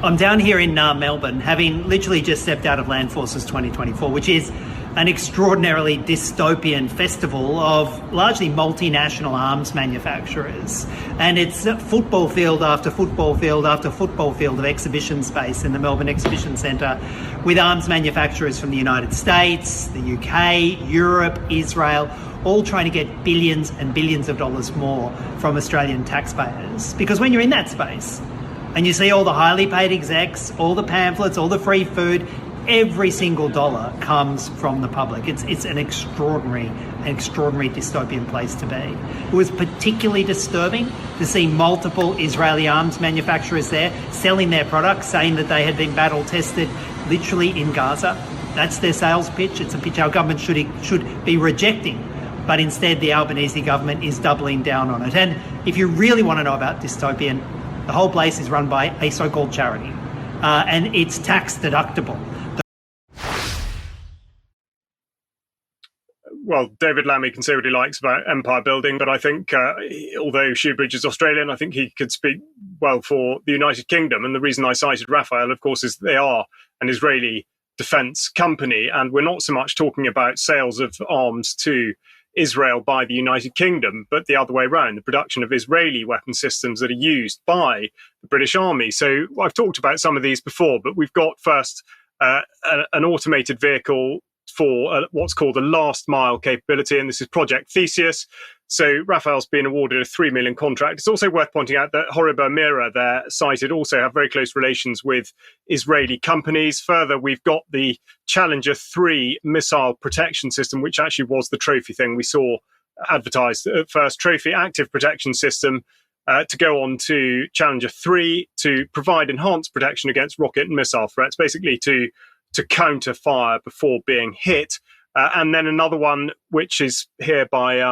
S8: I'm down here in Melbourne, having literally just stepped out of Land Forces 2024, which is an extraordinarily dystopian festival of largely multinational arms manufacturers. And it's football field after football field after football field of exhibition space in the Melbourne Exhibition Centre, with arms manufacturers from the United States, the UK, Europe, Israel, all trying to get billions and billions of dollars more from Australian taxpayers. Because when you're in that space and you see all the highly paid execs, all the pamphlets, all the free food, every single dollar comes from the public. It's an extraordinary dystopian place to be. It was particularly disturbing to see multiple Israeli arms manufacturers there selling their products, saying that they had been battle tested literally in Gaza. That's their sales pitch. It's a pitch our government should be rejecting. But instead, the Albanese government is doubling down on it. And if you really want to know about dystopian, the whole place is run by a so-called charity, and it's tax deductible.
S5: Well, David Lammy can say what he likes about empire building, but I think, although Shoebridge is Australian, I think he could speak well for the United Kingdom. And the reason I cited Rafael, of course, is they are an Israeli defence company, and we're not so much talking about sales of arms to Israel by the United Kingdom, but the other way around, the production of Israeli weapon systems that are used by the British Army. So I've talked about some of these before, but we've got first an automated vehicle for what's called a last mile capability, and this is Project Theseus. So Rafael's been awarded a $3 million contract. It's also worth pointing out that Horiba Mira, their cited, also have very close relations with Israeli companies. Further, we've got the Challenger 3 missile protection system, which actually was the trophy thing we saw advertised at first, trophy active protection system, to go on to Challenger 3 to provide enhanced protection against rocket and missile threats, basically to counter fire before being hit. And then another one, which is here by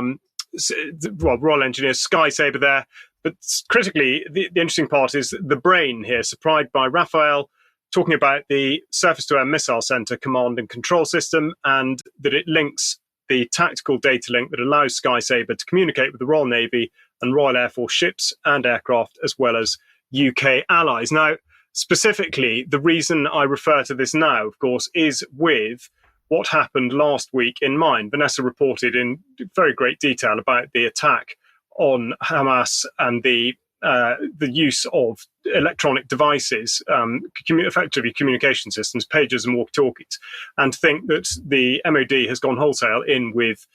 S5: Royal Engineers Sky Sabre there. But critically, the interesting part is the brain here, supplied by Rafael, talking about the surface-to-air missile center command and control system, and that it links the tactical data link that allows Sky Sabre to communicate with the Royal Navy and Royal Air Force ships and aircraft, as well as UK allies. Now, specifically, the reason I refer to this now, of course, is with what happened last week in mind. Vanessa reported in very great detail about the attack on Hamas and the use of electronic devices, effectively communication systems, pagers and walkie-talkies, and think that the MOD has gone wholesale in with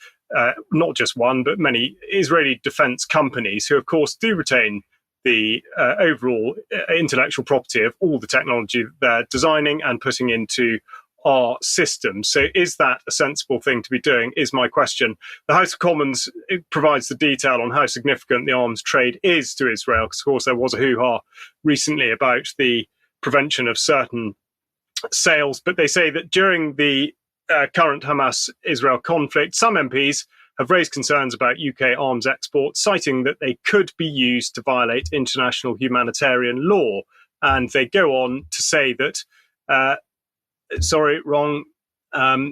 S5: not just one, but many Israeli defense companies who, of course, do retain the overall intellectual property of all the technology they're designing and putting into our systems. So is that a sensible thing to be doing, is my question. The House of Commons provides the detail on how significant the arms trade is to Israel, because of course there was a hoo-ha recently about the prevention of certain sales, but they say that during the current Hamas-Israel conflict, some MPs have raised concerns about UK arms exports, citing that they could be used to violate international humanitarian law. And they go on to say that,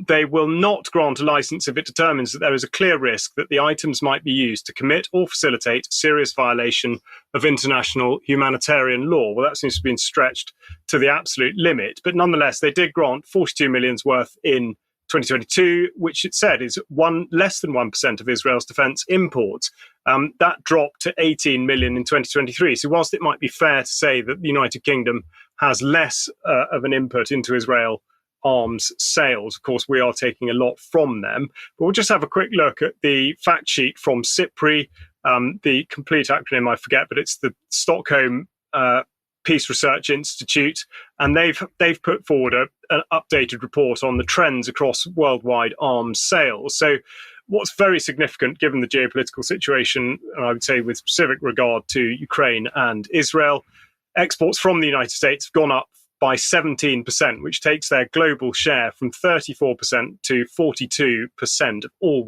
S5: they will not grant a license if it determines that there is a clear risk that the items might be used to commit or facilitate a serious violation of international humanitarian law. Well, that seems to have been stretched to the absolute limit. But nonetheless, they did grant 42 million's worth in 2022, which it said is less than 1% of Israel's defence imports. That dropped to 18 million in 2023. So whilst it might be fair to say that the United Kingdom has less of an input into Israel arms sales, of course, we are taking a lot from them. But we'll just have a quick look at the fact sheet from SIPRI, the complete acronym I forget, but it's the Stockholm Peace Research Institute, and they've put forward an updated report on the trends across worldwide arms sales. So what's very significant given the geopolitical situation, and I would say with specific regard to Ukraine and Israel, exports from the United States have gone up by 17%, which takes their global share from 34% to 42% of all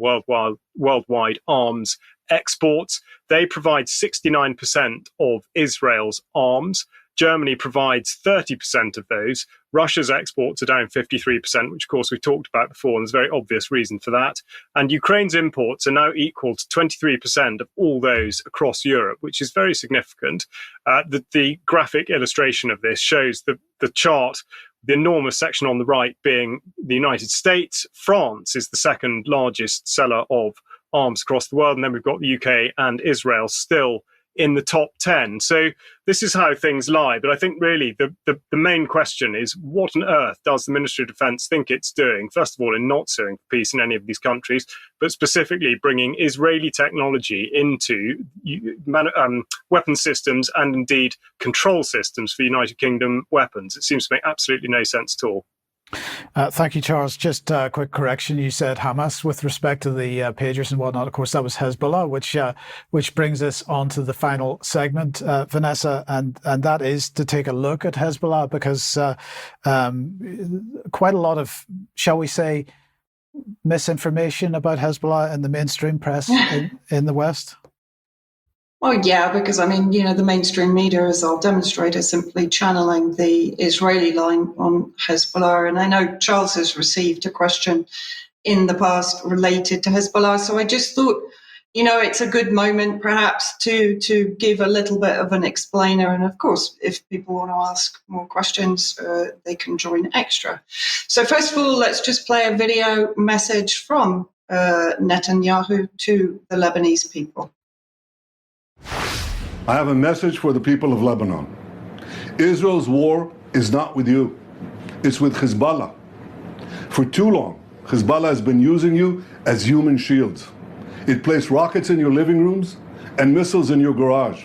S5: worldwide arms exports. They provide 69% of Israel's arms. Germany provides 30% of those. Russia's exports are down 53%, which of course we talked about before, and there's a very obvious reason for that. And Ukraine's imports are now equal to 23% of all those across Europe, which is very significant. The graphic illustration of this shows the chart, the enormous section on the right being the United States. France is the second largest seller of arms across the world, and then we've got the UK and Israel still in the top 10. So this is how things lie. But I think really the main question is, what on earth does the Ministry of Defence think it's doing, first of all, in not suing for peace in any of these countries, but specifically bringing Israeli technology into weapon systems and indeed control systems for United Kingdom weapons? It seems to make absolutely no sense at all.
S1: Thank you, Charles. Just a quick correction. You said Hamas with respect to the pagers and whatnot. Of course, that was Hezbollah, which brings us on to the final segment, Vanessa, and that is to take a look at Hezbollah, because quite a lot of, shall we say, misinformation about Hezbollah in the mainstream press in the West.
S2: Well, yeah, because, I mean, the mainstream media, as I'll demonstrate, is simply channeling the Israeli line on Hezbollah. And I know Charles has received a question in the past related to Hezbollah. So I just thought, it's a good moment perhaps to give a little bit of an explainer. And of course, if people want to ask more questions, they can join extra. So first of all, let's just play a video message from Netanyahu to the Lebanese people.
S9: I have a message for the people of Lebanon. Israel's war is not with you. It's with Hezbollah. For too long, Hezbollah has been using you as human shields. It placed rockets in your living rooms and missiles in your garage.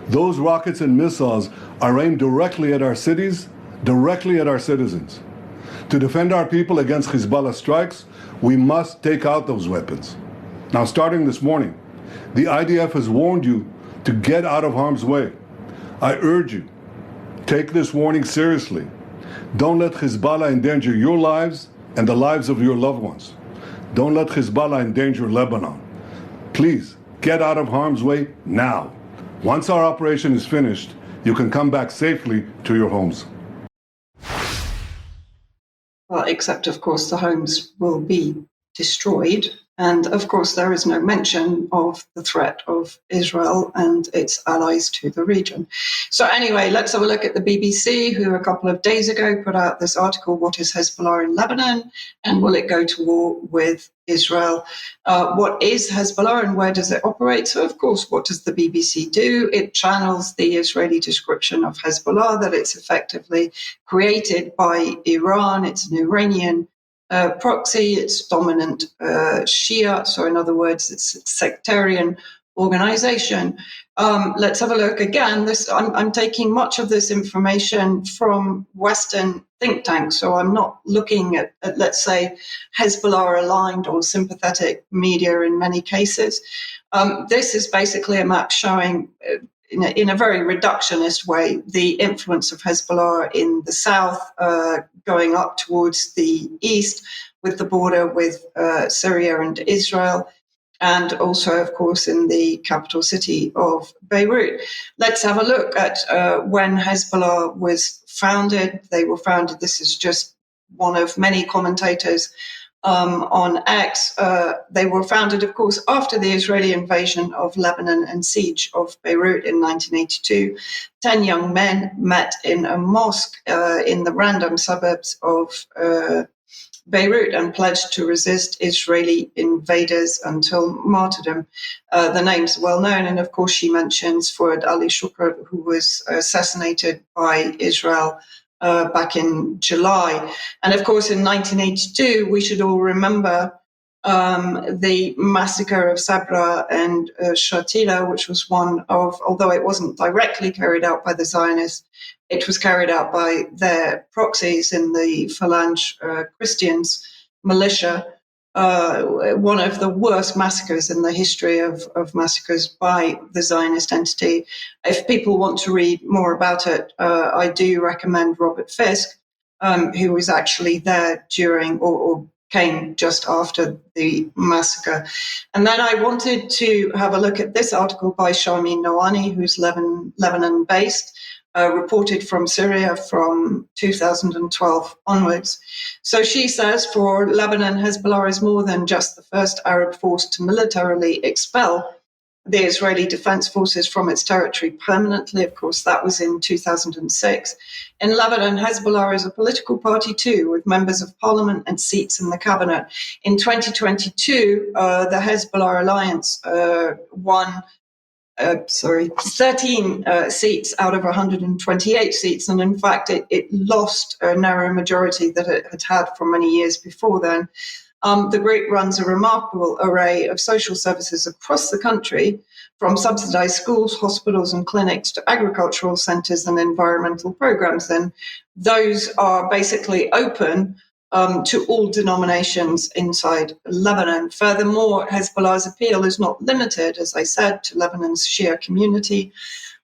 S9: Those rockets and missiles are aimed directly at our cities, directly at our citizens. To defend our people against Hezbollah strikes, we must take out those weapons. Now, starting this morning, the IDF has warned you to get out of harm's way. I urge you, take this warning seriously. Don't let Hezbollah endanger your lives and the lives of your loved ones. Don't let Hezbollah endanger Lebanon. Please, get out of harm's way now. Once our operation is finished, you can come back safely to your homes.
S2: Well, except, of course, the homes will be destroyed. And of course, there is no mention of the threat of Israel and its allies to the region. So anyway, let's have a look at the BBC, who a couple of days ago put out this article, What is Hezbollah in Lebanon? And will it go to war with Israel? What is Hezbollah and where does it operate? So, of course, what does the BBC do? It channels the Israeli description of Hezbollah, that it's effectively created by Iran. It's an Iranian proxy, it's dominant Shia, so in other words, it's a sectarian organization. Let's have a look again. I'm taking much of this information from Western think tanks, so I'm not looking at let's say, Hezbollah-aligned or sympathetic media in many cases. This is basically a map showing in a very reductionist way, the influence of Hezbollah in the south, going up towards the east with the border with Syria and Israel, and also, of course, in the capital city of Beirut. Let's have a look at when Hezbollah was founded. They were founded, this is just one of many commentators on X. They were founded, of course, after the Israeli invasion of Lebanon and siege of Beirut in 1982. 10 young men met in a mosque in the random suburbs of Beirut and pledged to resist Israeli invaders until martyrdom. The name's well known, and of course she mentions Fuad Ali Shukr, who was assassinated by Israel back in July. And of course, in 1982, we should all remember the massacre of Sabra and Shatila, which was one of, although it wasn't directly carried out by the Zionists, it was carried out by their proxies in the Phalange Christians militia, one of the worst massacres in the history of massacres by the Zionist entity. If people want to read more about it, I do recommend Robert Fisk, who was actually there during or came just after the massacre. And then I wanted to have a look at this article by Sharmeen Nawani, who's Lebanon-based, reported from Syria from 2012 onwards. So she says, for Lebanon, Hezbollah is more than just the first Arab force to militarily expel the Israeli Defense Forces from its territory permanently. Of course, that was in 2006. In Lebanon, Hezbollah is a political party too, with members of parliament and seats in the cabinet. In 2022, the Hezbollah alliance won 13 seats out of 128 seats. And in fact, it lost a narrow majority that it had had for many years before then. The group runs a remarkable array of social services across the country, from subsidized schools, hospitals and clinics to agricultural centers and environmental programs. And those are basically open to all denominations inside Lebanon. Furthermore, Hezbollah's appeal is not limited, as I said, to Lebanon's Shia community,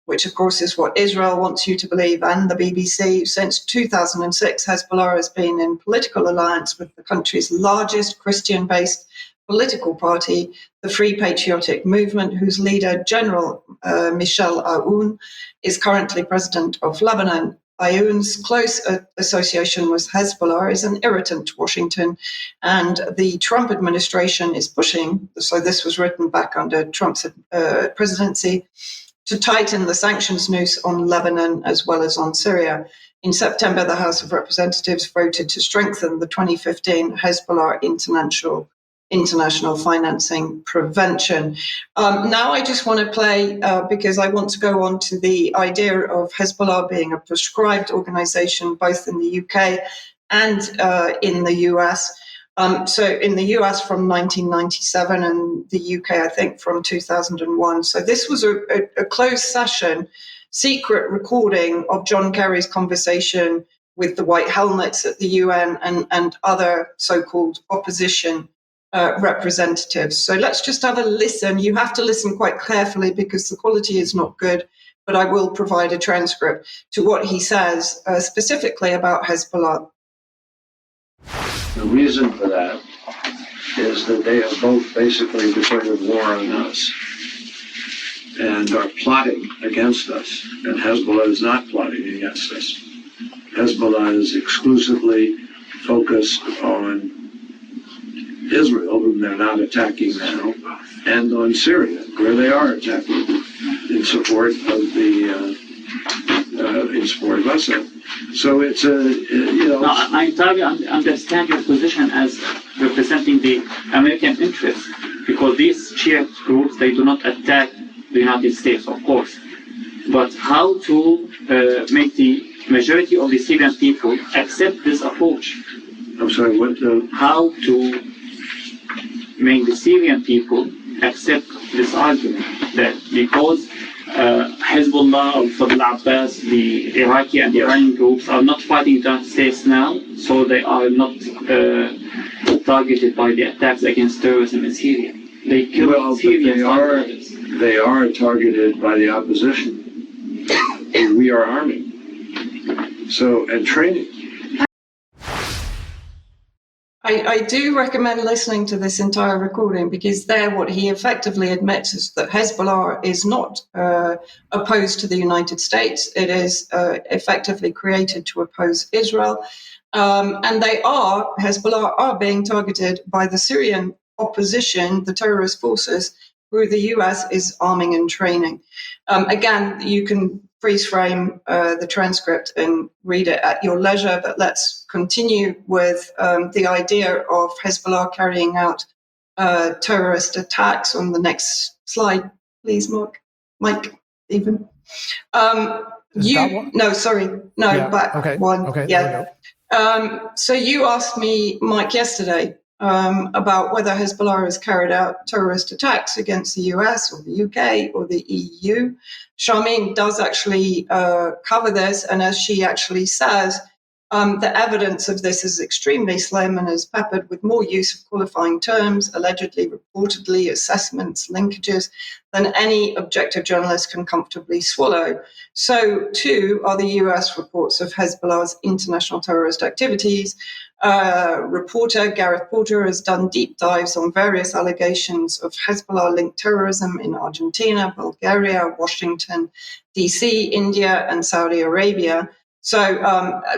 S2: which of course is what Israel wants you to believe, and the BBC. Since 2006, Hezbollah has been in political alliance with the country's largest Christian-based political party, the Free Patriotic Movement, whose leader, General Michel Aoun, is currently president of Lebanon. Aoun's close association with Hezbollah is an irritant to Washington, and the Trump administration is pushing, so this was written back under Trump's presidency, to tighten the sanctions noose on Lebanon as well as on Syria. In September, the House of Representatives voted to strengthen the 2015 Hezbollah international financing prevention. Now I just want to play, because I want to go on to the idea of Hezbollah being a proscribed organization, both in the UK and in the US. So in the US from 1997 and the UK, I think, from 2001. So this was a closed session, secret recording of John Kerry's conversation with the White Helmets at the UN and other so-called opposition representatives. So let's just have a listen. You have to listen quite carefully because the quality is not good, but I will provide a transcript to what he says specifically about Hezbollah.
S10: The reason for that is that they have both basically declared war on us and are plotting against us, and Hezbollah is not plotting against us. Hezbollah is exclusively focused on Israel, whom they're not attacking now, and on Syria, where they are attacking in support of Assad. So it's
S11: No, I entirely understand your position as representing the American interest, because these Shia groups, they do not attack the United States, of course. But how to make the majority of the Syrian people accept this approach?
S10: I'm sorry, what?
S11: How to make the Syrian people accept this argument that because Hezbollah or Fadl Abbas, the Iraqi and the Iranian groups are not fighting the United States now, so they are not targeted by the attacks against terrorism in Syria. They kill Syrians.
S10: They are targeted by the opposition. We are arming. So, and training.
S2: I do recommend listening to this entire recording, because there what he effectively admits is that Hezbollah is not opposed to the United States. It is effectively created to oppose Israel. And Hezbollah are being targeted by the Syrian opposition, the terrorist forces, who the US is arming and training. Again, you can freeze frame the transcript and read it at your leisure, but let's continue with the idea of Hezbollah carrying out terrorist attacks on the next slide, please, Mike, even. So you asked me, Mike, yesterday about whether Hezbollah has carried out terrorist attacks against the US or the UK or the EU. Charmaine does actually cover this, and as she actually says, the evidence of this is extremely slim and is peppered with more use of qualifying terms, allegedly, reportedly, assessments, linkages, than any objective journalist can comfortably swallow. So, too, are the US reports of Hezbollah's international terrorist activities. Reporter Gareth Porter has done deep dives on various allegations of Hezbollah-linked terrorism in Argentina, Bulgaria, Washington, D.C., India, and Saudi Arabia. So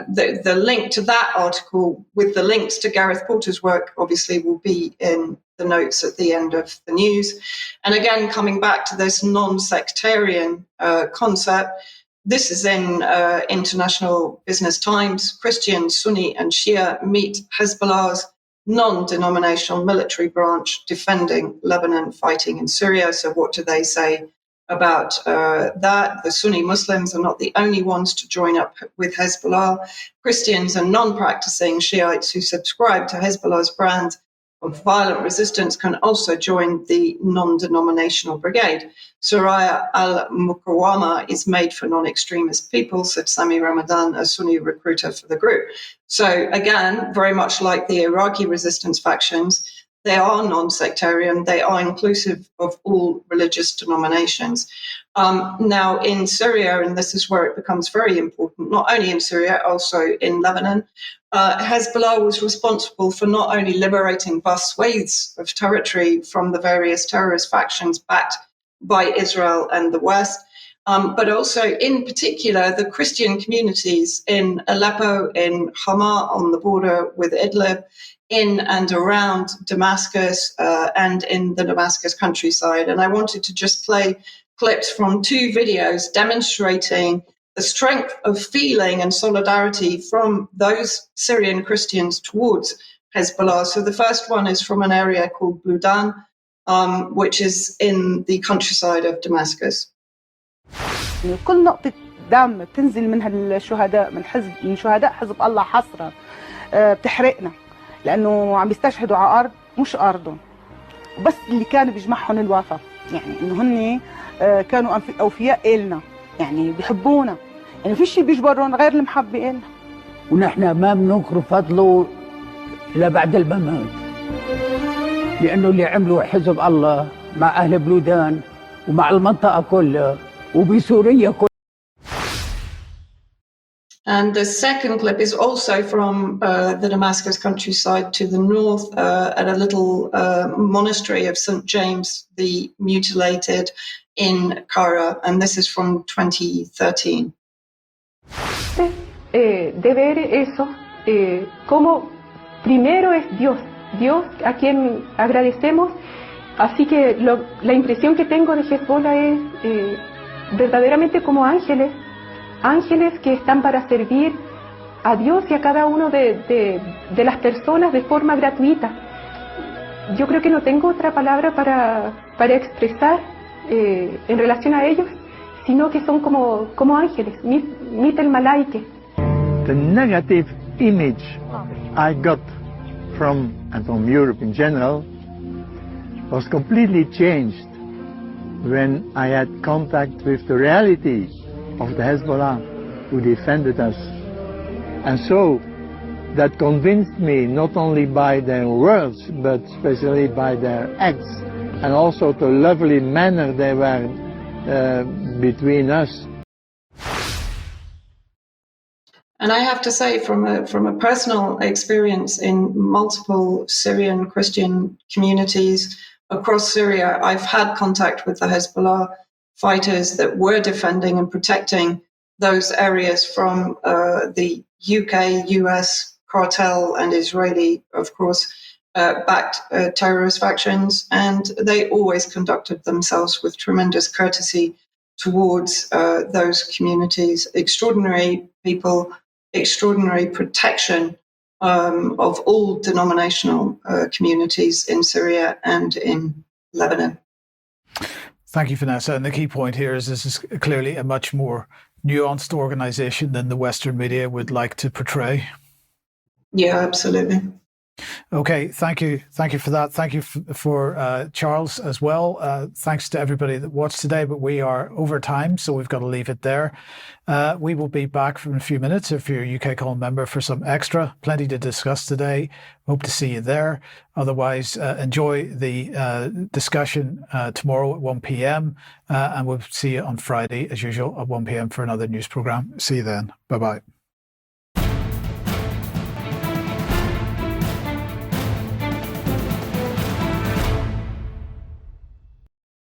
S2: the link to that article with the links to Gareth Porter's work obviously will be in the notes at the end of the news. And again, coming back to this non-sectarian concept, this is in International Business Times. Christian, Sunni and Shia meet Hezbollah's non-denominational military branch defending Lebanon, fighting in Syria. So what do they say about that? The Sunni Muslims are not the only ones to join up with Hezbollah. Christians and non-practicing Shiites who subscribe to Hezbollah's brand of violent resistance can also join the non-denominational brigade. Suraya al-Muqawama is made for non-extremist people, said Sami Ramadan, a Sunni recruiter for the group. So again, very much like the Iraqi resistance factions, they are non-sectarian, they are inclusive of all religious denominations. Now in Syria, and this is where it becomes very important, not only in Syria, also in Lebanon, Hezbollah was responsible for not only liberating vast swathes of territory from the various terrorist factions backed by Israel and the West, but also in particular the Christian communities in Aleppo, in Hama on the border with Idlib, in and around Damascus and in the Damascus countryside. And I wanted to just play clips from two videos demonstrating the strength of feeling and solidarity from those Syrian Christians towards Hezbollah. So the first one is from an area called Bludan, which is in the countryside of Damascus.
S12: كل نقطة دم بتنزل من هالشهداء من شهداء حزب الله حسرة بتحرقنا، لأنه عم يستشهدوا على أرض مش أرضهم، وبس اللي كان بيجمعهم الوفا، يعني إنه هن كانوا أوفياء إلنا، يعني بيحبونا، يعني في شيء بيجبرهم غير المحبة إلنا.
S13: ونحن ما بننكر فضله إلا بعد الممات، لأنه اللي عملوا حزب الله مع أهل بلودان ومع المنطقة كلها وبسوريا كلها.
S2: And the second clip is also from the Damascus countryside to the north at a little monastery of St. James the Mutilated in Kara, and this is from 2013.
S14: De ver eso, como primero es Dios a quien agradecemos, así que la impresión que tengo de Hezbollah es verdaderamente como ángeles que están para servir a Dios y a cada uno de las personas de forma gratuita. Yo creo que no tengo otra palabra para expresar en relación a ellos, sino que son como ángeles, mitel malaike.
S15: The negative image I got from Europe in general was completely changed when I had contact with the reality of the Hezbollah who defended us. And so that convinced me not only by their words but especially by their acts and also the lovely manner they were between us.
S2: And I have to say, from a personal experience in multiple Syrian Christian communities across Syria, I've had contact with the Hezbollah fighters that were defending and protecting those areas from the UK, US cartel and Israeli, of course, backed terrorist factions, and they always conducted themselves with tremendous courtesy towards those communities. Extraordinary people, extraordinary protection of all denominational communities in Syria and in Lebanon.
S1: Thank you, Vanessa. And the key point here is this is clearly a much more nuanced organisation than the Western media would like to portray.
S2: Yeah, absolutely.
S1: Okay, thank you. Thank you for that. Thank you for Charles as well. Thanks to everybody that watched today, but we are over time, so we've got to leave it there. We will be back in a few minutes if you're a UK Column member for some extra. Plenty to discuss today. Hope to see you there. Otherwise, enjoy the discussion tomorrow at 1 p.m. And we'll see you on Friday, as usual, at 1 p.m. for another news programme. See you then. Bye-bye.